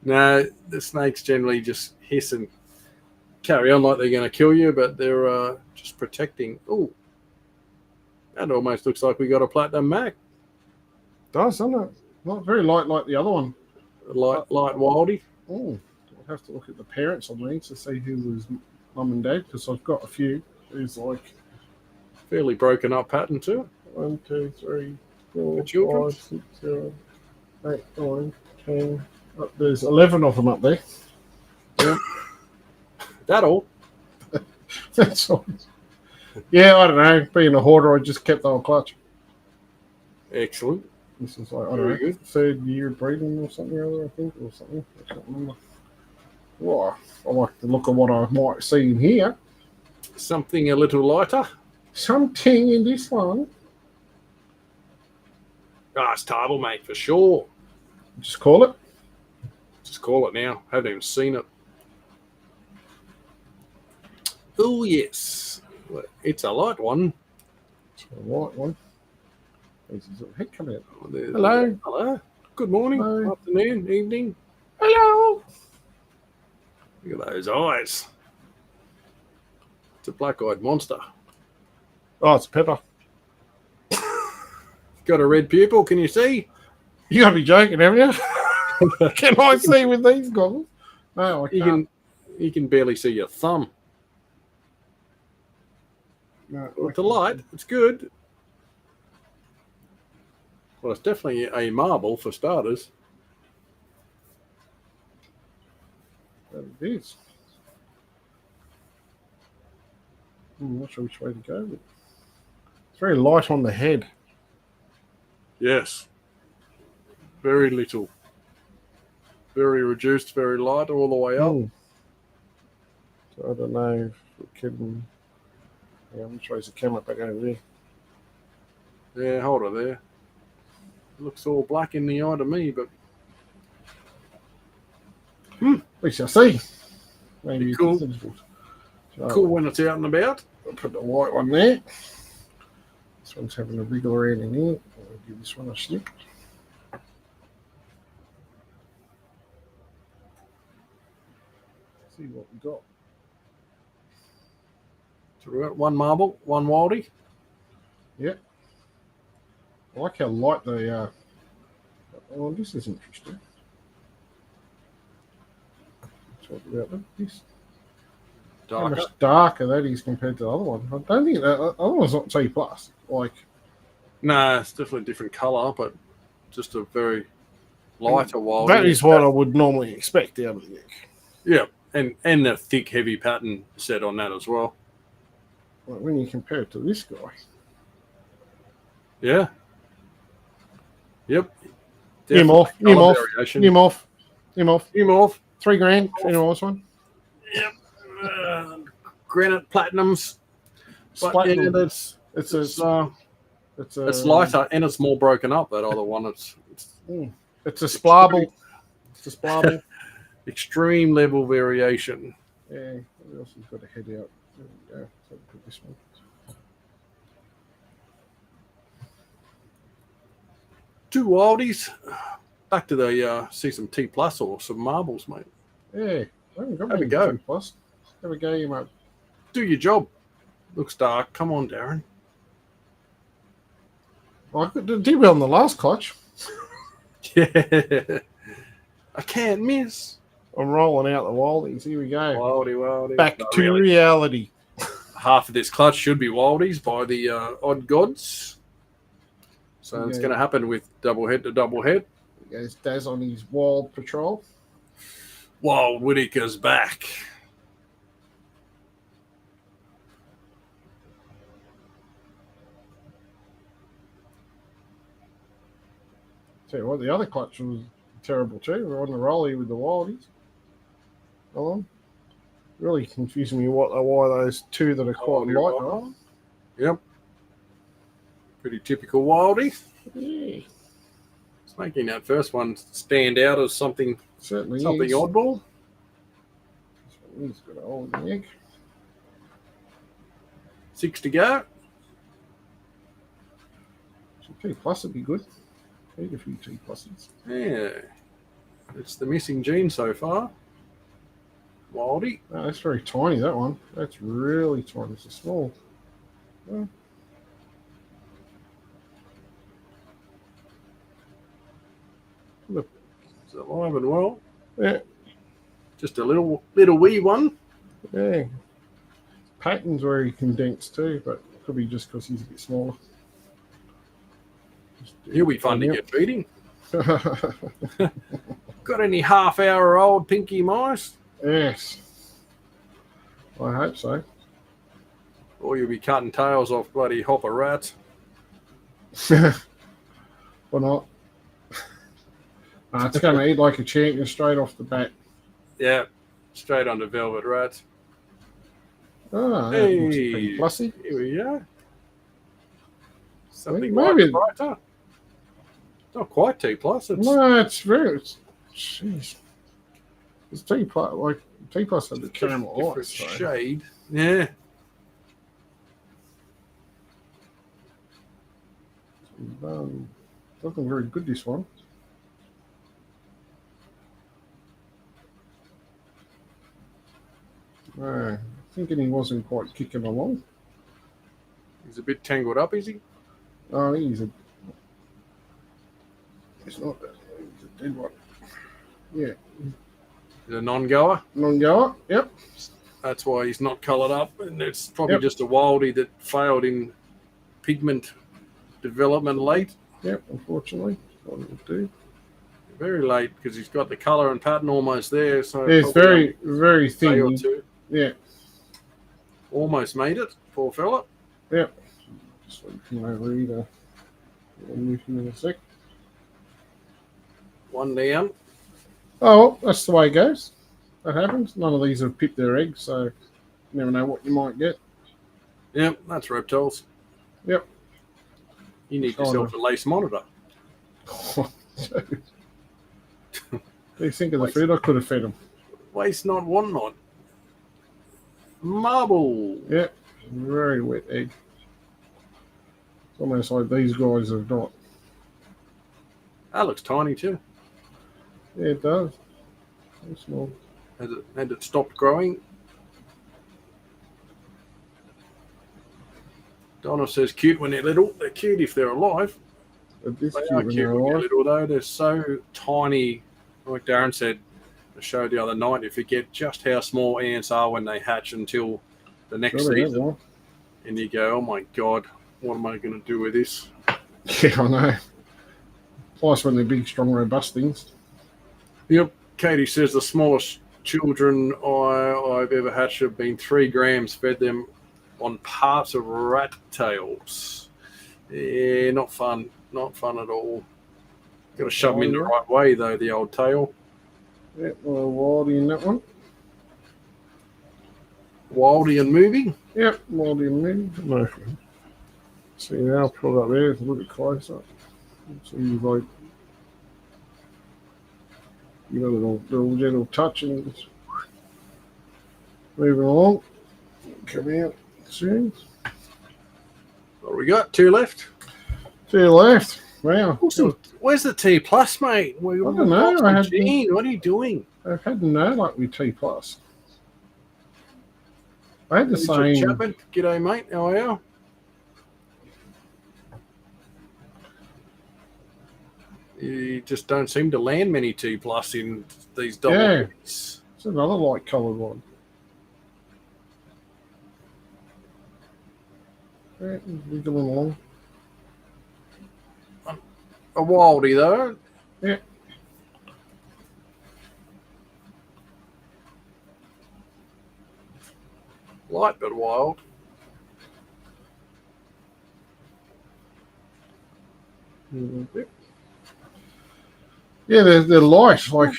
Speaker 2: No, the snakes generally just hiss and carry on like they're going to kill you, but they're just protecting. Oh, that almost looks like we got a platinum Mac.
Speaker 1: Does, doesn't it? Not very light like the other one.
Speaker 2: Light wildy.
Speaker 1: Oh, I'll have to look at the parents on these to see who was mum and dad, because I've got a few. There's like
Speaker 2: fairly broken up pattern too.
Speaker 1: 1, 2, 3, 4, 5, 6, 7, 8, 9, 10. Oh, there's 11 of them up there.
Speaker 2: Yeah. That all?
Speaker 1: That's all. Yeah, I don't know. Being a hoarder, I just kept the whole clutch.
Speaker 2: Excellent.
Speaker 1: This is like, I don't know, good. 3rd year breeding or something or other, I think, or something. I can't remember. Well, I like to look at what I might see in here.
Speaker 2: Something a little lighter.
Speaker 1: Something in this one.
Speaker 2: It's table, mate, for sure.
Speaker 1: Just call it.
Speaker 2: Just call it now. Haven't even seen it. Oh, yes. It's a light one.
Speaker 1: It's a light one. There's a little head coming out.
Speaker 2: Hello. Hello. Good morning. Hello. Afternoon. Evening.
Speaker 1: Hello.
Speaker 2: Look at those eyes. It's a black-eyed monster.
Speaker 1: Oh, it's Pepper.
Speaker 2: Got a red pupil. Can you see?
Speaker 1: You gotta be joking, haven't you? Can I see with these goggles? No, I can't.
Speaker 2: You can barely see your thumb.
Speaker 1: No,
Speaker 2: it's a light. It's good. Well, it's definitely a marble for starters.
Speaker 1: That it is. I'm not sure which way to go. But it's very light on the head.
Speaker 2: Yes. Very little. Very reduced, very light all the way up.
Speaker 1: So I don't know if we can... Yeah, I'm going to raise the camera back over there.
Speaker 2: Yeah, hold it there. It looks all black in the eye to me, but...
Speaker 1: At least I see. Maybe
Speaker 2: cool.
Speaker 1: So
Speaker 2: cool when it's out and about.
Speaker 1: I'll put the white one there. This one's having a wriggle around in here. I'll give this one a snip. see what we got.
Speaker 2: So we got one marble, one wildie.
Speaker 1: Yep. I like how light they are. Oh, this is interesting. Talk about this.
Speaker 2: Darker.
Speaker 1: How much darker that is compared to the other one. I don't think that other one's not T plus. Like,
Speaker 2: no, it's definitely a different colour, but just a very lighter wildie.
Speaker 1: That is what I would normally expect out of the egg.
Speaker 2: Yeah, and a thick, heavy pattern set on that as well.
Speaker 1: Like when you compare it to this guy.
Speaker 2: Yeah. Yep.
Speaker 1: Him off.
Speaker 2: Him off.
Speaker 1: $3,000 for this one.
Speaker 2: Yep. Granite platinums. But
Speaker 1: Platinum.
Speaker 2: yeah, it's lighter and it's more broken up. That other one, it's
Speaker 1: a splabble. It's a splabble.
Speaker 2: Extreme level variation.
Speaker 1: Yeah. What else has got a head out? There we go. So put this one.
Speaker 2: Two wildies. Back to the see some T plus or some marbles, mate.
Speaker 1: Yeah. I haven't got
Speaker 2: Have a go.
Speaker 1: T plus. Have a go, you mate.
Speaker 2: Do your job. Looks dark. Come on, Darren.
Speaker 1: I did well on the last clutch.
Speaker 2: Yeah. I can't miss.
Speaker 1: I'm rolling out the wildies. Here we go.
Speaker 2: Wildy.
Speaker 1: Back to reality.
Speaker 2: Half of this clutch should be wildies by the odd gods. So it's going to happen with double head to double head.
Speaker 1: There's Daz on his wild patrol.
Speaker 2: Wild Whitaker's back.
Speaker 1: Tell you what, the other clutch was terrible too. We're on the rollie with the wildies. Hold on. Really confusing me why those two that are quite light are.
Speaker 2: Yep. Pretty typical wildie.
Speaker 1: Yeah.
Speaker 2: It's making that first one stand out as something oddball.
Speaker 1: He's got a hole in the egg.
Speaker 2: 6 to go.
Speaker 1: T plus would be good. Need a few T pluses.
Speaker 2: Yeah. It's the missing gene so far. Wildie.
Speaker 1: Oh, that's very tiny, that one. That's really tiny. It's a small. Oh. Look.
Speaker 2: It's alive and well.
Speaker 1: Yeah.
Speaker 2: Just a little wee one.
Speaker 1: Yeah. Pattern's very condensed too, but it could be just because he's a bit smaller.
Speaker 2: He'll be fun to get feeding. Got any half-hour-old pinky mice?
Speaker 1: Yes. I hope so.
Speaker 2: Or you'll be cutting tails off bloody hopper rats.
Speaker 1: Or not. It's going to eat like a champion straight off the bat.
Speaker 2: Yeah, straight onto velvet rats.
Speaker 1: Oh, that looks pretty plussy.
Speaker 2: Here we go. Something
Speaker 1: maybe
Speaker 2: brighter. Not quite T plus.
Speaker 1: No, it's very. Jeez. It's T plus. Like T plus had the caramel
Speaker 2: different shade. Yeah.
Speaker 1: Looking very good, this one. Thinking he wasn't quite kicking along.
Speaker 2: He's a bit tangled up, is he?
Speaker 1: Oh, he's not. He's a dead one. Yeah.
Speaker 2: He's a non-goer?
Speaker 1: Non-goer, yep.
Speaker 2: That's why he's not coloured up, and it's probably just a wildie that failed in pigment development late.
Speaker 1: Yep, unfortunately. What it would do.
Speaker 2: Very late, because he's got the colour and pattern almost there. So
Speaker 1: yeah, it's very, very thin.
Speaker 2: Or two.
Speaker 1: Yeah.
Speaker 2: Almost made it, poor fella.
Speaker 1: Yep. Just looking over either. I'll move him in a sec.
Speaker 2: One down.
Speaker 1: Oh, well, that's the way it goes. That happens. None of these have pipped their eggs, so you never know what you might get.
Speaker 2: Yep, that's reptiles.
Speaker 1: Yep.
Speaker 2: You need yourself a lace monitor.
Speaker 1: Do you think of the food I could have fed them?
Speaker 2: Waste not, want not. Marble.
Speaker 1: Yep. Very wet egg. It's almost like these guys have not.
Speaker 2: That looks tiny too.
Speaker 1: Yeah, it does. Very small.
Speaker 2: Had it stopped growing? Donna says cute when they're little. They're cute if they're alive. They are cute when they're little, though. They're so tiny. Like Darren said, the show the other night, you forget just how small ants are when they hatch until the next season. And you go, oh my God, what am I going to do with this?
Speaker 1: Yeah, I know. Plus when they're big, strong, robust things.
Speaker 2: Yep. Katie says the smallest children I've ever hatched have been 3 grams, fed them on parts of rat tails. Yeah, not fun. Not fun at all. Got to shove them in the right way, though, the old tail.
Speaker 1: Yeah, well, Wildy in that one.
Speaker 2: Wildy and moving?
Speaker 1: Yep, Wildy and moving. No. See, now I'll pull up there. It's a little bit closer. So you've like, you know, little gentle touch and it's moving along. Come out soon.
Speaker 2: What we got? 2 left?
Speaker 1: 2 left. Wow.
Speaker 2: Where's the T plus, mate?
Speaker 1: I don't know.
Speaker 2: What are you doing?
Speaker 1: I've had no luck with T plus. I had the same.
Speaker 2: Chapman. G'day, mate. How are you? You just don't seem to land many T plus in these double hits.
Speaker 1: It's another light coloured one. Yeah, wiggling along.
Speaker 2: A Wildy, though.
Speaker 1: Yeah.
Speaker 2: Light but wild.
Speaker 1: Yeah, they're light. Like,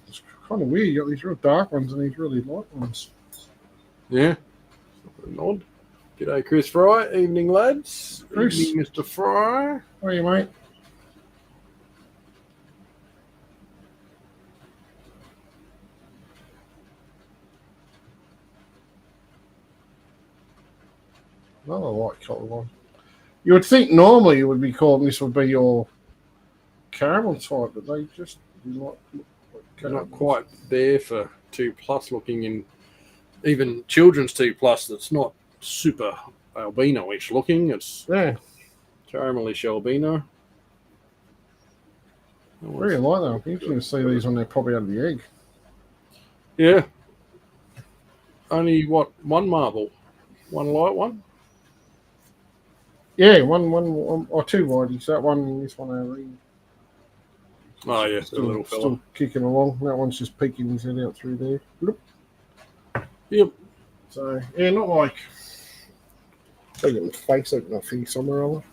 Speaker 1: it's kind of weird. You got these real dark ones and these really light ones.
Speaker 2: Yeah. Nod. G'day, Chris Fry. Evening, lads.
Speaker 1: Chris.
Speaker 2: Evening, Mr. Fry.
Speaker 1: How are you, mate? Another light colour one. You would think normally you would be called, this would be your caramel type, but they just do
Speaker 2: not quite there for 2 plus looking in. Even children's 2 plus that's not super albino-ish looking. It's caramelish albino.
Speaker 1: Very light though. It'd be interesting to see these when they're probably out of the egg.
Speaker 2: Yeah. Only what, 1 marble? 1 light one?
Speaker 1: Yeah, one or 2 whiteys. That one, this one over here.
Speaker 2: Oh yeah,
Speaker 1: still kicking along. That one's just peeking his head out through there.
Speaker 2: Yep.
Speaker 1: So yeah, not like they get my face open up here somewhere or other.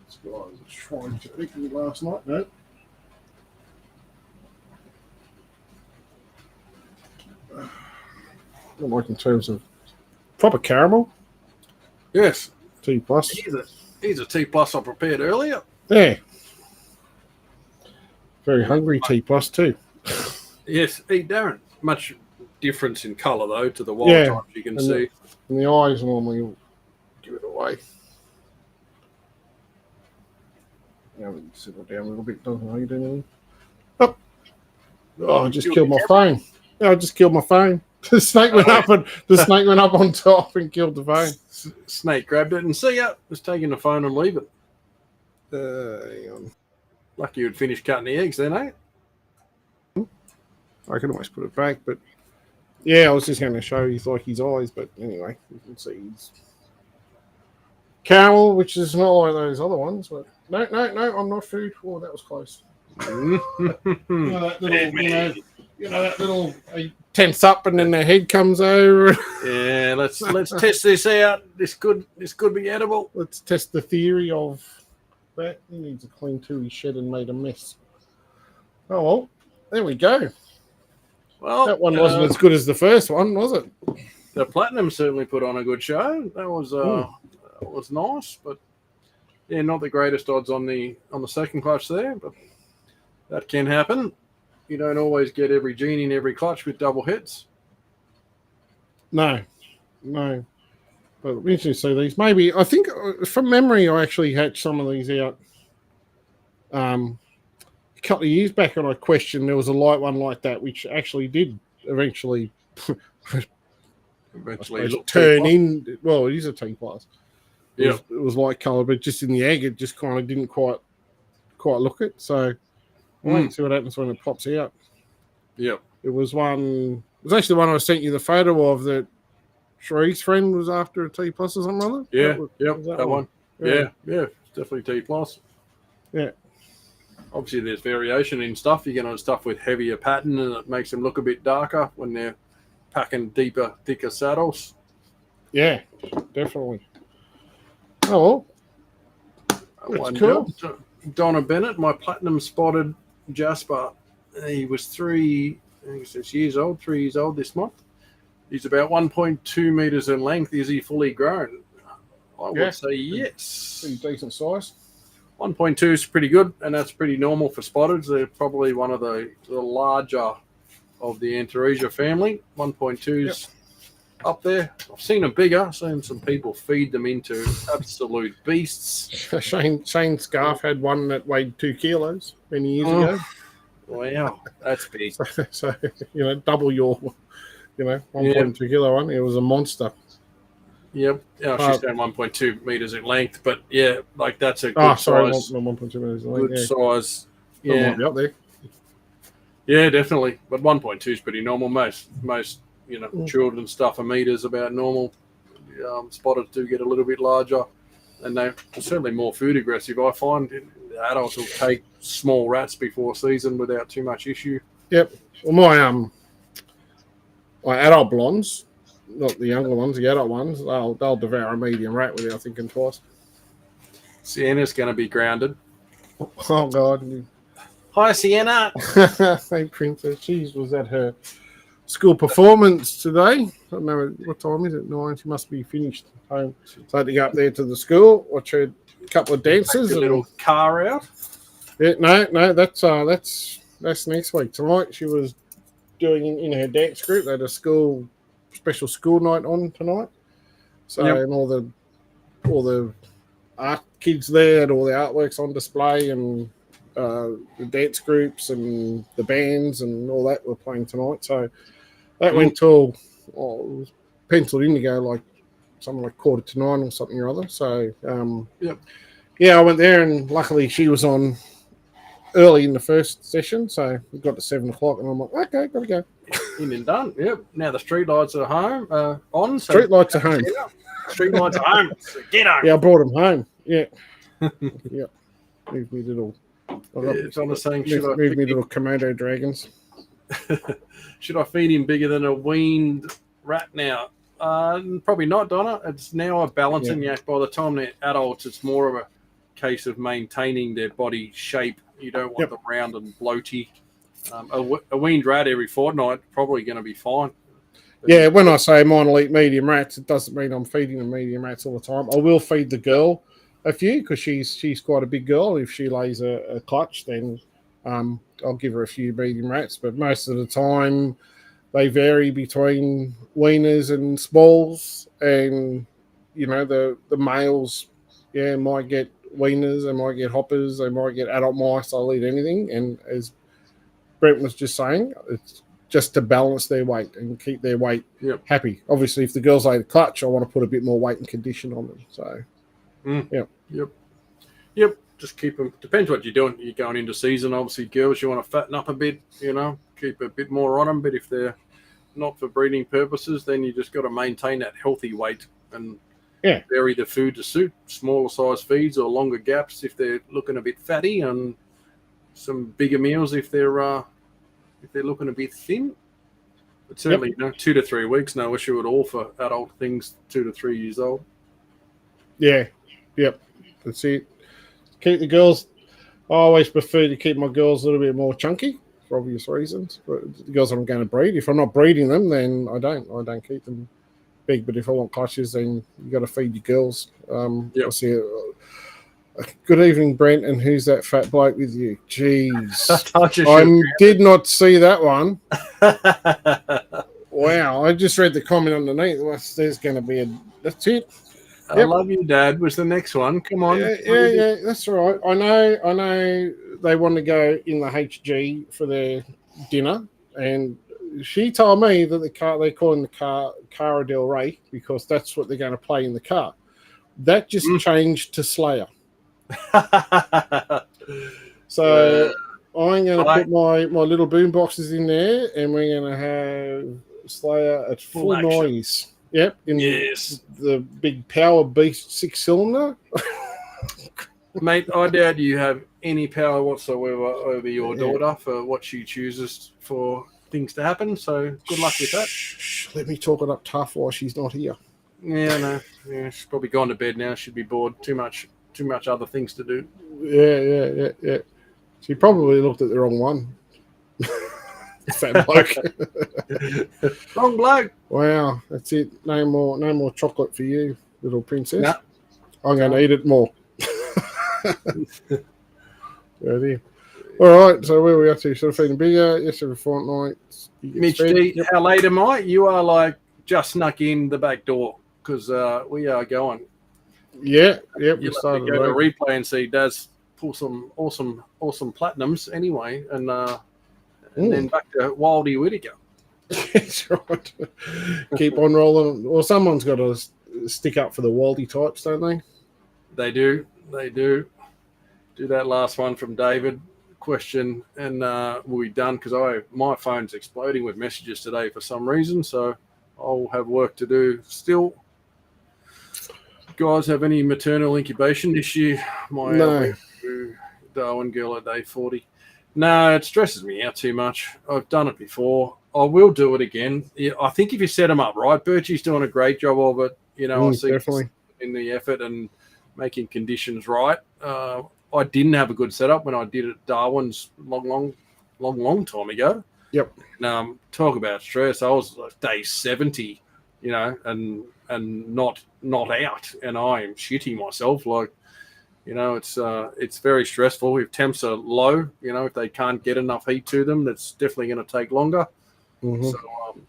Speaker 1: This guy was trying to eat me last night, no? Not like in terms of proper caramel.
Speaker 2: Yes.
Speaker 1: T plus.
Speaker 2: He's a T plus I prepared earlier.
Speaker 1: Yeah. Very hungry T plus too.
Speaker 2: Yes, eat Darren. Much difference in colour though to the wild types you can see.
Speaker 1: And the eyes normally will give it away. Now we can settle down a little bit, doesn't need anything. Oh, I just killed my phone. I just killed my phone. The snake went up on top and killed the phone.
Speaker 2: Snake grabbed it and see ya. Was taking the phone and leave it.
Speaker 1: Hang on.
Speaker 2: Lucky you'd finished cutting the eggs then, eh?
Speaker 1: I can always put it back, but yeah, I was just going to show you like his eyes, but anyway, you can see he's caramel, which is not like those other ones. But no, I'm not food. Oh, that was close. That little tense up and then their head comes over.
Speaker 2: Yeah, let's test this out. This could be edible.
Speaker 1: Let's test the theory of that. He needs to clean too. He shed and made a mess. Oh well, there we go. Well, that one wasn't as good as the first one, was it?
Speaker 2: The Platinum certainly put on a good show. That was nice, but yeah, not the greatest odds on the second clutch there, but that can happen. You don't always get every genie in every clutch with double hits.
Speaker 1: No. But But it'll be interesting to see these. Maybe, I think from memory, I actually hatched some of these out a couple of years back, and I questioned there was a light one like that, which actually did eventually turn in. Well, it is a T plus. It was light coloured, but just in the egg, it just kind of didn't quite look it. So wait, see what happens when it pops out.
Speaker 2: Yep.
Speaker 1: It was one. It was actually the one I sent you the photo of that Cherie's friend was after a T plus or something like that.
Speaker 2: Yeah, that one. Yeah, definitely T plus.
Speaker 1: Yeah.
Speaker 2: Obviously, there's variation in stuff. You get on stuff with heavier pattern, and it makes them look a bit darker when they're packing deeper, thicker saddles.
Speaker 1: Yeah, definitely. Oh, that's cool.
Speaker 2: Donna Bennett, my platinum spotted Jasper. He was 3 years old this month. He's about 1.2 meters in length. Is he fully grown? I would say yes.
Speaker 1: Pretty decent size.
Speaker 2: 1.2 is pretty good, and that's pretty normal for spotteds. They're probably one of the larger of the Antaresia family. 1.2 is up there. I've seen them bigger. I've seen some people feed them into absolute beasts.
Speaker 1: Shane Scarf had one that weighed 2 kilos many years ago.
Speaker 2: Wow, that's big.
Speaker 1: So double your, 1.2 kilo one. It was a monster.
Speaker 2: Yep. She's saying 1.2 meters in length, but like that's a good size.
Speaker 1: 1.2 meters in length.
Speaker 2: Good size.
Speaker 1: Yeah, might be up there.
Speaker 2: Yeah, definitely. But 1.2 is pretty normal. Most children's stuff a meter is about normal. Spotters do get a little bit larger, and they're certainly more food aggressive. I find adults will take small rats before season without too much issue.
Speaker 1: Yep. Well, my adult blondes, not the younger ones, the adult ones, they'll devour a medium rat without thinking twice.
Speaker 2: Sienna's going to be grounded.
Speaker 1: Oh, God.
Speaker 2: Hi, Sienna.
Speaker 1: Hey, Princess. She was at her school performance today. I don't know what time is it. 9. She must be finished home. So I had to go up there to the school, watch her couple of dances.
Speaker 2: Take a little car out.
Speaker 1: Yeah, no, that's next week. Tonight she was doing in her dance group. They had a special school night on tonight. So and all the art kids there had all the artworks on display, and the dance groups and the bands and all that were playing tonight. So that went till it was penciled in to go like something like 8:45 or something or other. So I went there, and luckily she was on early in the first session, so we got to 7 o'clock, and I'm like, okay, gotta go.
Speaker 2: In and done. Yep. Now the street lights are home. On. So
Speaker 1: street lights are home.
Speaker 2: Street lights are home. So get home.
Speaker 1: Yeah, I brought them home. Yeah. Yeah. Move me little.
Speaker 2: It's on the saying.
Speaker 1: Move me little Komodo dragons.
Speaker 2: Should I feed him bigger than a weaned rat now? Probably not, Donna. It's now a balancing act. By the time they're adults, it's more of a case of maintaining their body shape. You don't want them round and bloaty. A weaned rat every fortnight probably going to be fine.
Speaker 1: Yeah, when I say mine will eat medium rats, it doesn't mean I'm feeding them medium rats all the time. I will feed the girl a few because she's quite a big girl. If she lays a clutch, then I'll give her a few medium rats. But most of the time, they vary between weaners and smalls, and the males, might get weaners, they might get hoppers, they might get adult mice. I'll eat anything, and as Brent was just saying, it's just to balance their weight and keep their weight happy. Obviously, if the girls lay the clutch, I want to put a bit more weight and condition on them. So,
Speaker 2: Yep. Just keep them. Depends what you're doing. You're going into season. Obviously, girls, you want to fatten up a bit. Keep a bit more on them. But if they're not for breeding purposes, then you just got to maintain that healthy weight and vary the food to suit smaller size feeds or longer gaps if they're looking a bit fatty, and some bigger meals if they're looking a bit thin. But certainly, 2 to 3 weeks, no issue at all for adult things 2 to 3 years old. Yeah,
Speaker 1: that's it. Keep the girls. I always prefer to keep my girls a little bit more chunky for obvious reasons. But the girls I'm going to breed, if I'm not breeding them, then I don't keep them big. But if I want clutches, then you got to feed your girls. I see. Good evening, Brent, and who's that fat bloke with you? Jeez, I did not see that one. Wow, I just read the comment underneath. There's going to be That's it.
Speaker 2: I love you, Dad. Was the next one? Come on.
Speaker 1: Yeah. That's right. I know. They want to go in the HG for their dinner, and she told me that they're calling the car Cara Del Rey because that's what they're going to play in the car. That just changed to Slayer. So I'm going to put my little boom boxes in there, and we're going to have Slayer at full noise. Yep, in the big power beast 6-cylinder.
Speaker 2: Mate, I doubt you have any power whatsoever over your daughter for what she chooses for things to happen. So good luck with that.
Speaker 1: Let me talk it up tough while she's not here.
Speaker 2: Yeah, no. Yeah, she's probably gone to bed now. She'd be bored. Too much other things to do.
Speaker 1: Yeah. She probably looked at the wrong one. Fat bloke.
Speaker 2: Wrong bloke.
Speaker 1: Wow, that's it. No more chocolate for you, little princess.
Speaker 2: Nah.
Speaker 1: I'm going to eat it more. Ready? All right, so where are we up to? Sort of feeding bigger, yes, every fortnight.
Speaker 2: Mitch D, how late am I? You are like just snuck in the back door because we are going.
Speaker 1: Yeah.
Speaker 2: We started. Go to a replay and see Daz pull some awesome platinums anyway, and then back to Wildy Whittaker.
Speaker 1: That's right. Keep on rolling. Well, someone's got to stick up for the Wildy types, don't they?
Speaker 2: They do. Do that last one from David question, and we'll be done because my phone's exploding with messages today for some reason, so I'll have work to do still. Guys have any maternal incubation issue?
Speaker 1: No.
Speaker 2: Darwin girl at day 40. No, it stresses me out too much. I've done it before. I will do it again. Yeah, I think if you set them up right, Birchie's doing a great job of it. I see
Speaker 1: definitely
Speaker 2: in the effort and making conditions right. I didn't have a good setup when I did it Darwin's long time ago.
Speaker 1: Yep.
Speaker 2: Talk about stress. I was like day 70, and not out, and I am shitting myself. Like, it's very stressful. If temps are low, if they can't get enough heat to them, that's definitely going to take longer.
Speaker 1: Mm-hmm.
Speaker 2: So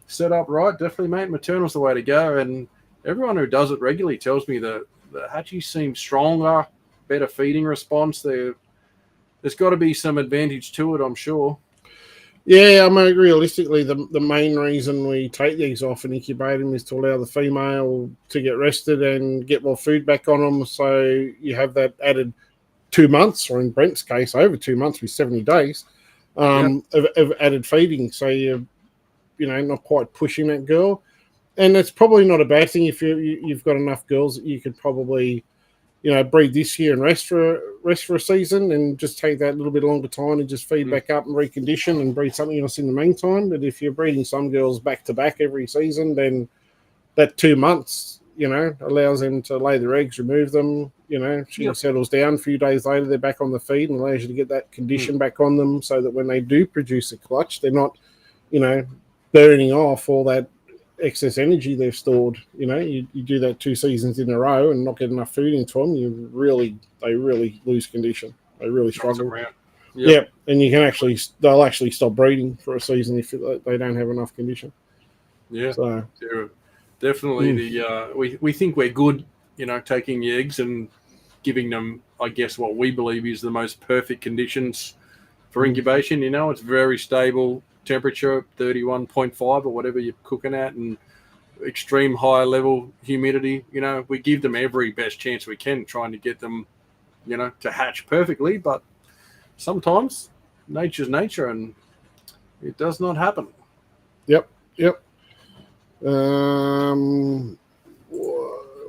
Speaker 2: set up right, definitely, mate. Maternal's the way to go, and everyone who does it regularly tells me that the hatchies seem stronger, better feeding response. There's got to be some advantage to it, I'm sure.
Speaker 1: Yeah, I mean, realistically, the main reason we take these off and incubate them is to allow the female to get rested and get more food back on them. So you have that added 2 months, or in Brent's case, over 2 months with 70 days of added feeding. So you're, not quite pushing that girl. And it's probably not a bad thing if you've got enough girls that you could probably, breed this year and rest for a season and just take that little bit longer time and just feed back up and recondition and breed something else in the meantime. But if you're breeding some girls back to back every season, then that 2 months, allows them to lay their eggs, remove them. She settles down. A few days later, they're back on the feed and allows you to get that condition back on them so that when they do produce a clutch, they're not, burning off all that excess energy they've stored. You do that 2 seasons in a row and not get enough food into them, they really lose condition. They really struggle. Yep. And they'll actually stop breeding for a season if they don't have enough condition.
Speaker 2: Yeah.
Speaker 1: So
Speaker 2: definitely we think we're good, taking the eggs and giving them, I guess, what we believe is the most perfect conditions for incubation. It's very stable temperature, 31.5 or whatever you're cooking at, and extreme high level humidity. We give them every best chance we can, trying to get them, to hatch perfectly. But sometimes nature's nature, and it does not happen.
Speaker 1: Yep. What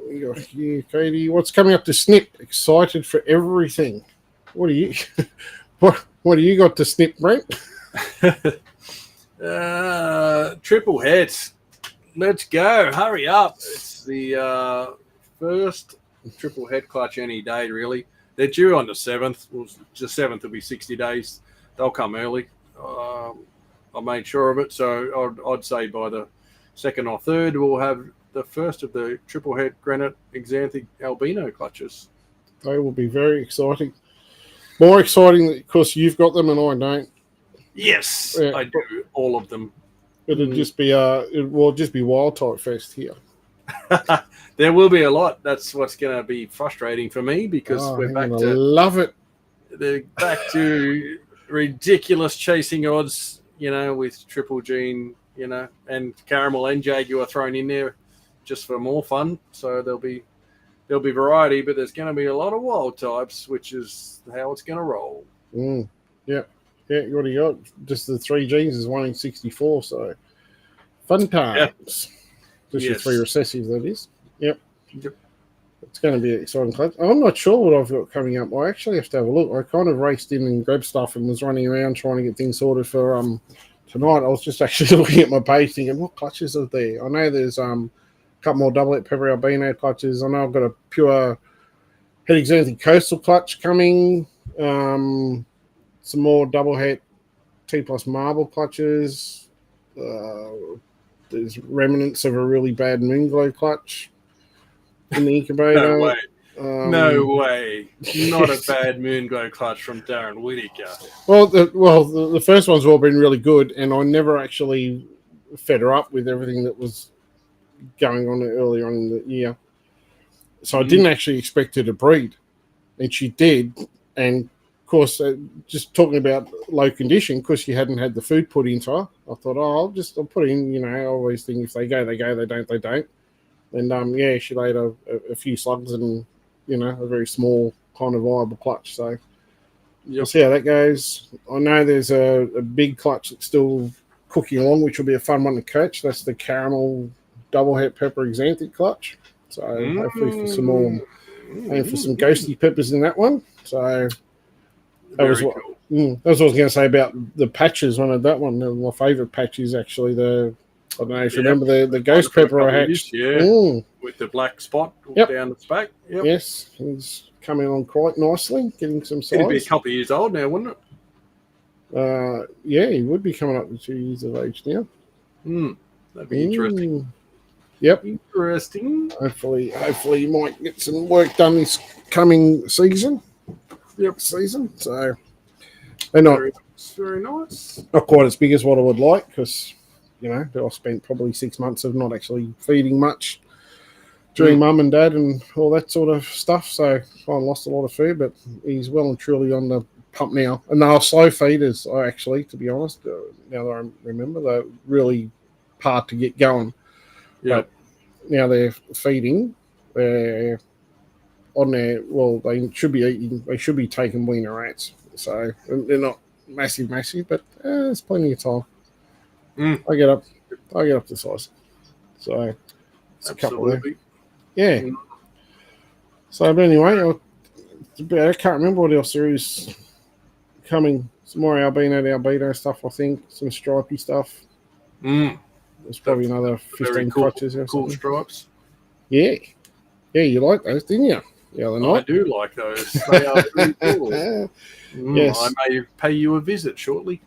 Speaker 1: we got here, Katie? What's coming up to snip? Excited for everything. What do you? What do you got to snip, Brent?
Speaker 2: Triple heads. Let's go. Hurry up. It's the first triple head clutch any day, really. They're due on the 7th. Well, the 7th will be 60 days. They'll come early. I made sure of it. So I'd say by the 2nd or 3rd, we'll have the first of the triple head granite xanthic albino clutches.
Speaker 1: They will be very exciting. More exciting because you've got them and I don't.
Speaker 2: Yes, I do. All of them.
Speaker 1: It will just be wild type fest here.
Speaker 2: There will be a lot. That's what's going to be frustrating for me because we're back to
Speaker 1: love it.
Speaker 2: They're back to ridiculous chasing odds, with Triple Gene, and Caramel and Jaguar thrown in there just for more fun. So there'll be variety, but there's going to be a lot of wild types, which is how it's going to roll.
Speaker 1: Yeah. You already got just the 3 genes is 1 in 64, so fun times. Just your 3 recessive, that is. Yep. It's going to be an exciting class. I'm not sure what I've got coming up. I actually have to have a look. I kind of raced in and grabbed stuff and was running around trying to get things sorted for tonight. I was just actually looking at my page thinking, what clutches are there? I know there's a couple more double-het pepper albino clutches. I know I've got a pure het xanthic coastal clutch coming. Some more double-het T+ marble clutches. There's remnants of a really bad Moonglow clutch in the incubator.
Speaker 2: No way. Not a bad Moonglow clutch from Darren Whittaker.
Speaker 1: Well, the first one's all been really good, and I never actually fed her up with everything that was going on earlier on in the year. So I didn't actually expect her to breed, and she did. And of course, just talking about low condition, because she hadn't had the food put into her, I thought, I'll put in, I always think if they go, they go, they don't, they don't. And she laid a few slugs and, a very small kind of viable clutch. So you'll see how that goes. I know there's a big clutch that's still cooking along, which will be a fun one to catch. That's the caramel double het pepper xanthic clutch. So hopefully for some more, and for some ghosty peppers in that one. So that was what I was going to say about the patches. One of that one, my favourite patch is actually I don't know if you remember the ghost pepper I hatched.
Speaker 2: With the black spot down its back. Yep.
Speaker 1: Yes, he's coming on quite nicely, getting some size.
Speaker 2: He'd be a couple of years old now, wouldn't
Speaker 1: it? He would be coming up to 2 years of age now.
Speaker 2: That'd be interesting.
Speaker 1: Yep.
Speaker 2: Interesting.
Speaker 1: Hopefully he might get some work done this coming season. So they're not
Speaker 2: very nice.
Speaker 1: Not quite as big as what I would like because, I spent probably 6 months of not actually feeding much during mum and dad and all that sort of stuff. So I lost a lot of food, but he's well and truly on the pump now. And they are slow feeders, actually, to be honest. Now that I remember, they're really hard to get going.
Speaker 2: Yeah.
Speaker 1: But now they're feeding. They're on there. Well, they should be eating. They should be taking weaner rats. So they're not massive, but there's plenty of time. I get up to size. So it's a couple there. Yeah. So, but anyway, I can't remember what else there is coming. Some more albino stuff, I think. Some stripy stuff. There's probably another 15 clutches or something.
Speaker 2: Cool stripes.
Speaker 1: Yeah. Yeah, you like those, didn't you? The other night.
Speaker 2: I do like those. They are pretty cool.
Speaker 1: Yes.
Speaker 2: I may pay you a visit shortly.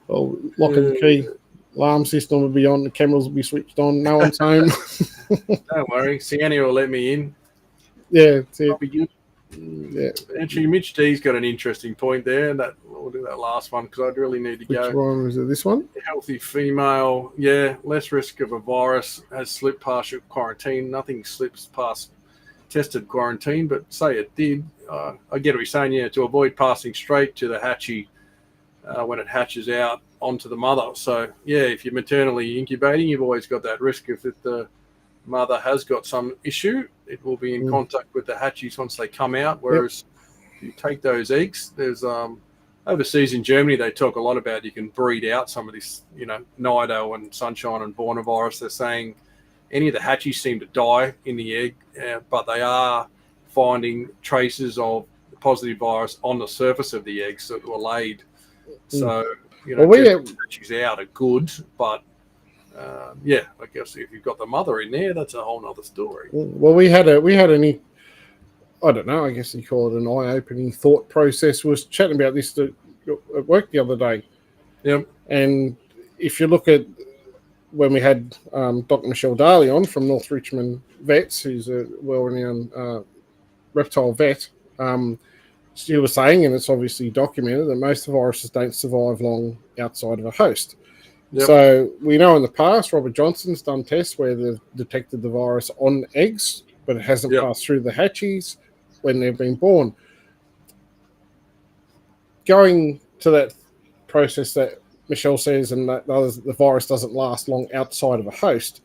Speaker 1: Well, lock and key. Alarm system will be on. The cameras will be switched on. No one's home.
Speaker 2: Don't worry. Sienna will let me in.
Speaker 1: Yeah.
Speaker 2: I'll be good. Yeah. Actually, Mitch D's got an interesting point there. We'll do that last one because I'd really need to go.
Speaker 1: Which one was it? This one?
Speaker 2: Healthy female. Less risk of a virus. Has slipped past your quarantine. Nothing slips past tested quarantine, but say it did. I get what you're saying, to avoid passing straight to the hatchie when it hatches out onto the mother. So, if you're maternally incubating, you've always got that risk. If the mother has got some issue, it will be in contact with the hatchies once they come out. Whereas if you take those eggs, there's overseas in Germany, they talk a lot about you can breed out some of this, Nido and Sunshine and Bornavirus. They're saying any of the hatchies seem to die in the egg, but they are finding traces of the positive virus on the surface of the eggs that were laid. So, hatchies out are good, but I guess if you've got the mother in there, that's a whole other story.
Speaker 1: Well, we had any, I don't know, I guess you call it an eye-opening thought process. Was chatting about this at work the other day.
Speaker 2: Yep.
Speaker 1: And if you look at when we had Dr. Michelle Daly on from North Richmond Vets, who's a well-renowned reptile vet, she was saying, and it's obviously documented, that most viruses don't survive long outside of a host.
Speaker 2: Yep.
Speaker 1: So we know in the past, Robert Johnson's done tests where they've detected the virus on eggs, but it hasn't passed through the hatchies when they've been born. Going to that process that Michelle says, and that the virus doesn't last long outside of a host,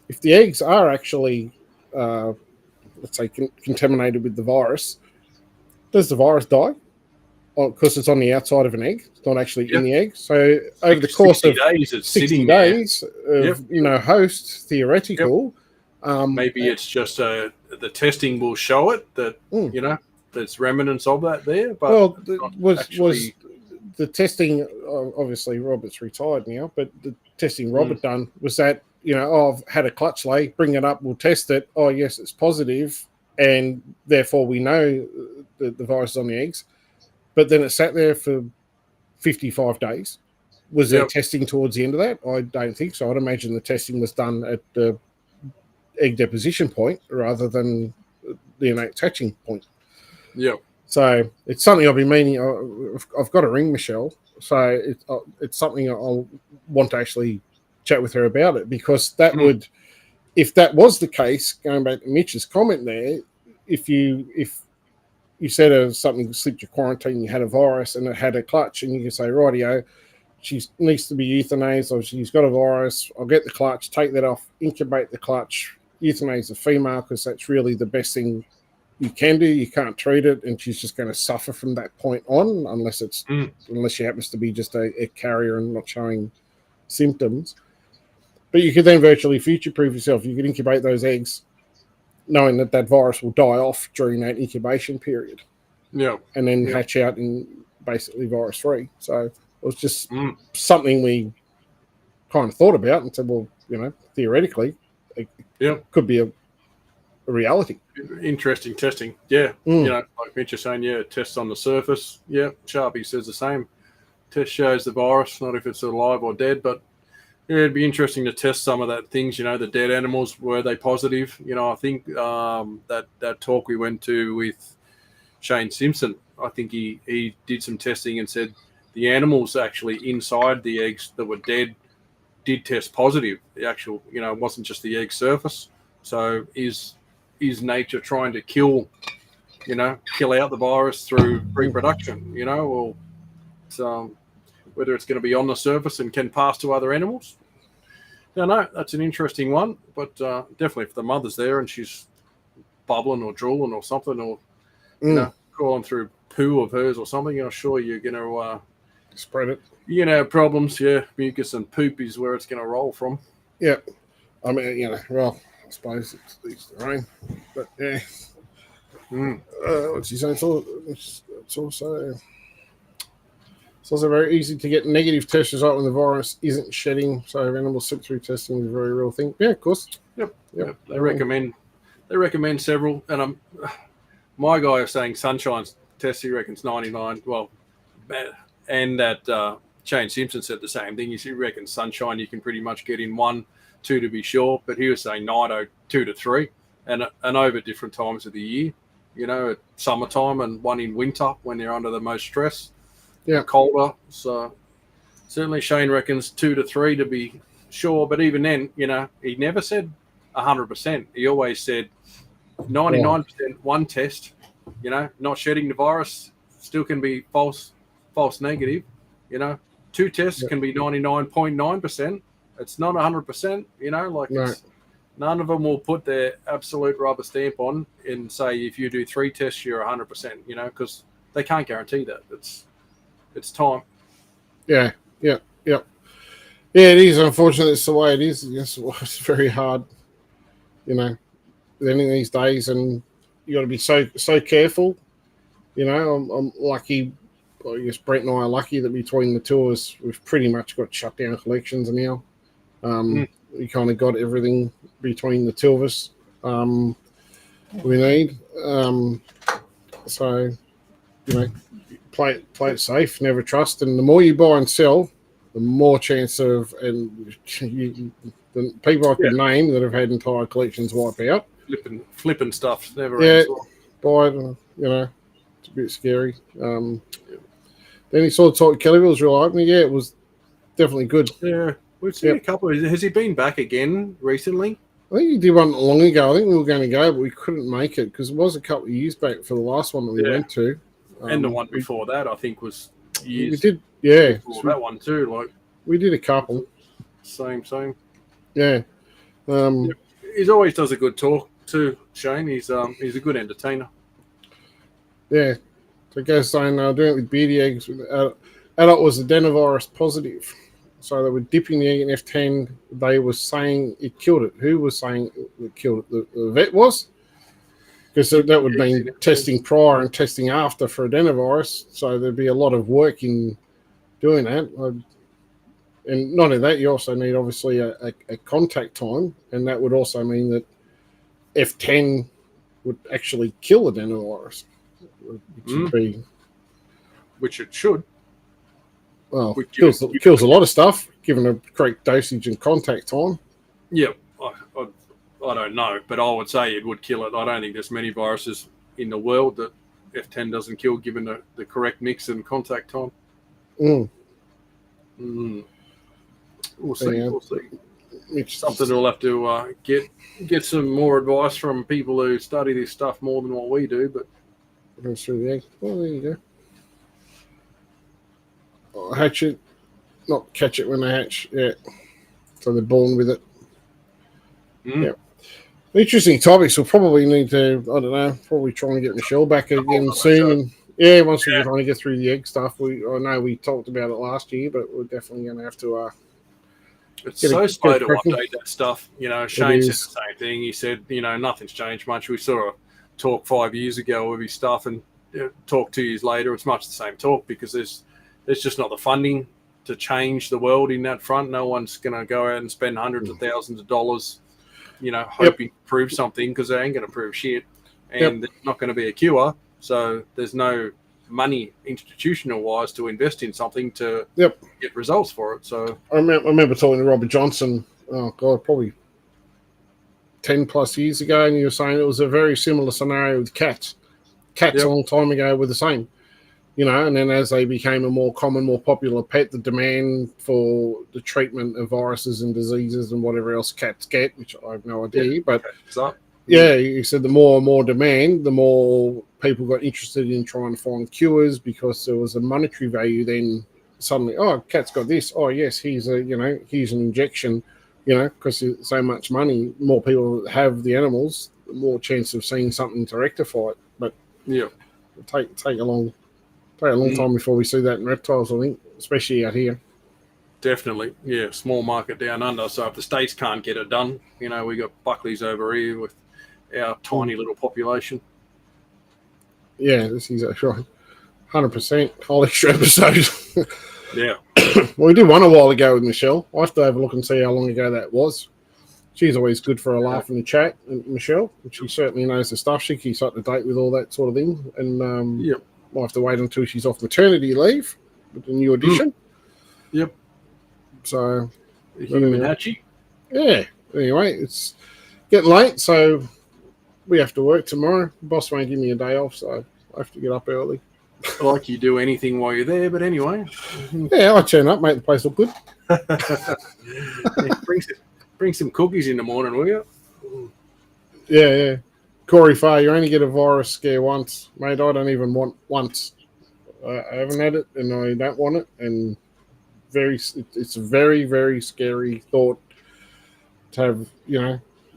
Speaker 1: if the eggs are actually, let's say, contaminated with the virus, does the virus die? Because it's on the outside of an egg, it's not actually in the egg. So over the course of
Speaker 2: days, it's
Speaker 1: 60 days of host theoretical,
Speaker 2: maybe it's just the testing will show it that there's remnants of that there. But
Speaker 1: was the testing? Obviously, Robert's retired now, but the testing Robert done was that I've had a clutch lay, bring it up, we'll test it. Oh yes, it's positive, and therefore we know that the virus is on the eggs. But then it sat there for 55 days. Was there testing towards the end of that? I don't think so. I'd imagine the testing was done at the egg deposition point rather than the innate hatching point.
Speaker 2: Yeah.
Speaker 1: So it's something I've been meaning. I've got to ring Michelle. So it's something I'll want to actually chat with her about it, because that would, if that was the case, going back to Mitch's comment there, if you said something slipped your quarantine, you had a virus and it had a clutch, and you can say, rightio, she needs to be euthanized, or she's got a virus, I'll get the clutch, take that off, incubate the clutch, euthanize the female, because that's really the best thing you can do. You can't treat it, and she's just going to suffer from that point on, unless she happens to be just a carrier and not showing symptoms. But you could then virtually future-proof yourself. You could incubate those eggs, knowing that virus will die off during that incubation period.
Speaker 2: Yeah.
Speaker 1: And then hatch out in basically virus-free. So it was just something we kind of thought about and said, well, theoretically, it could be a reality.
Speaker 2: Interesting testing. Yeah. Like Mitch is saying, tests on the surface. Yeah. Sharpie says the same. Test shows the virus, not if it's alive or dead, but it'd be interesting to test some of that things, the dead animals, were they positive? I think that talk we went to with Shane Simpson, I think he did some testing and said the animals actually inside the eggs that were dead did test positive. The actual, it wasn't just the egg surface. So is nature trying to kill out the virus through reproduction, or whether it's going to be on the surface and can pass to other animals. No, that's an interesting one. But definitely if the mother's there and she's bubbling or drooling or something, or crawling through poo of hers or something, I'm sure you're going to
Speaker 1: spread it.
Speaker 2: Problems. Yeah, mucus and poop is where it's going to roll from.
Speaker 1: Yeah, I mean, well, I suppose it's the rain, but yeah. What's he saying? It's also very easy to get negative test result when the virus isn't shedding. So animal slip-through testing is a very real thing. Yeah, of course. Yep.
Speaker 2: They recommend several, and my guy is saying Sunshine's test, he reckons 99. Well, and that Shane Simpson said the same thing. He reckons Sunshine you can pretty much get in 1, 2 to be sure, but he was saying 2 to 3, and over different times of the year. At summertime and one in winter when they're under the most stress. Yeah, colder. So certainly Shane reckons 2 to 3 to be sure. But even then, he never said 100%. He always said 99% one test, not shedding the virus still can be false negative. 2 tests can be 99.9%. It's not 100%, it's none of them will put their absolute rubber stamp on and say if you do 3 tests, you're 100%, because they can't guarantee that. It's time. Yeah.
Speaker 1: It is unfortunate. It's the way it is. It's very hard, in these days, and you got to be so careful. I'm lucky. I guess Brent and I are lucky that between the two of us, we've pretty much got shut down collections now. We kind of got everything between the two of us we need. So, play it safe, never trust. And the more you buy and sell, the more chance of, and the people I could name that have had entire collections wipe out.
Speaker 2: Flipping stuff never ends.
Speaker 1: Buy it, it's a bit scary. Then he saw the talk Kellyville was real open. Yeah, it was definitely good.
Speaker 2: Yeah, We've seen a couple. Has he been back again recently?
Speaker 1: I think he did one long ago. I think we were going to go, but we couldn't make it because it was a couple of years back for the last one that we went to.
Speaker 2: And the one before that, I think, was years.
Speaker 1: We did, yeah.
Speaker 2: So that one too. Like
Speaker 1: we did a couple.
Speaker 2: Same.
Speaker 1: Yeah.
Speaker 2: He always does a good talk too, Shane. He's a good entertainer.
Speaker 1: Yeah. So goes saying doing it with beardy eggs. Adult was adenovirus positive. So they were dipping the egg in F10. They were saying it killed it. Who was saying it killed it? The vet was? Because that would mean testing prior and testing after for adenovirus. So there'd be a lot of work in doing that. And not only that, you also need obviously a contact time. And that would also mean that F10 would actually kill adenovirus.
Speaker 2: Which it should.
Speaker 1: Well, kills a lot of stuff, given the correct dosage and contact time.
Speaker 2: Yeah, I don't know, but I would say it would kill it. I don't think there's many viruses in the world that F10 doesn't kill, given the correct mix and contact time.
Speaker 1: We'll
Speaker 2: see. We'll see. It's something we'll have to get some more advice from people who study this stuff more than what we do. But
Speaker 1: goes through the egg. Well, there you go. Hatch it, not catch it when they hatch. Yeah, so they're born with it. Yeah, interesting topics. We'll probably need to. I don't know. Probably try and get Michelle back again soon. And once we're trying to get through the egg stuff, I know we talked about it last year, but we're definitely going to have to.
Speaker 2: It's so slow to update that stuff. Shane said the same thing. He said, nothing's changed much. We sort of talked 5 years ago with his stuff, and talk 2 years later. It's much the same talk because there's just not the funding to change the world in that front. No one's going to go out and spend hundreds of thousands of dollars, hoping to prove something, because they ain't going to prove shit. And there's not going to be a cure. So there's no money institutional-wise to invest in something to get results for it. So
Speaker 1: I remember talking to Robert Johnson, probably 10 plus years ago, and he was saying it was a very similar scenario with cats. Cats a long time ago were the same. And then as they became a more common, more popular pet, the demand for the treatment of viruses and diseases and whatever else cats get, which I have no idea, but he said the more and more demand, the more people got interested in trying to find cures because there was a monetary value. Then suddenly, cat's got this. Oh yes, here's an injection. Because there's so much money, more people have the animals, the more chance of seeing something to rectify it. But it'll take a long time before we see that in reptiles, I think, especially out here.
Speaker 2: Definitely, yeah. Small market down under. So if the states can't get it done, we got Buckley's over here with our tiny little population. Yeah,
Speaker 1: this is right. 100%. Whole extra episode.
Speaker 2: Yeah.
Speaker 1: Well, we did one a while ago with Michelle. I have to have a look and see how long ago that was. She's always good for a laugh in the chat, Michelle. She certainly knows the stuff. She keeps up to date with all that sort of thing. And I'll have to wait until she's off maternity leave with the new edition.
Speaker 2: Yep.
Speaker 1: So,
Speaker 2: human hatchie.
Speaker 1: Yeah. Anyway, it's getting late, so we have to work tomorrow. The boss won't give me a day off, so I have to get up early.
Speaker 2: Like you do anything while you're there, but anyway.
Speaker 1: Yeah, I turn up, make the place look good.
Speaker 2: Bring some cookies in the morning, will you?
Speaker 1: Yeah. Corey Farr, you only get a virus scare once. Mate, I don't even want once. I haven't had it, and I don't want it. And it's a very, very scary thought to have,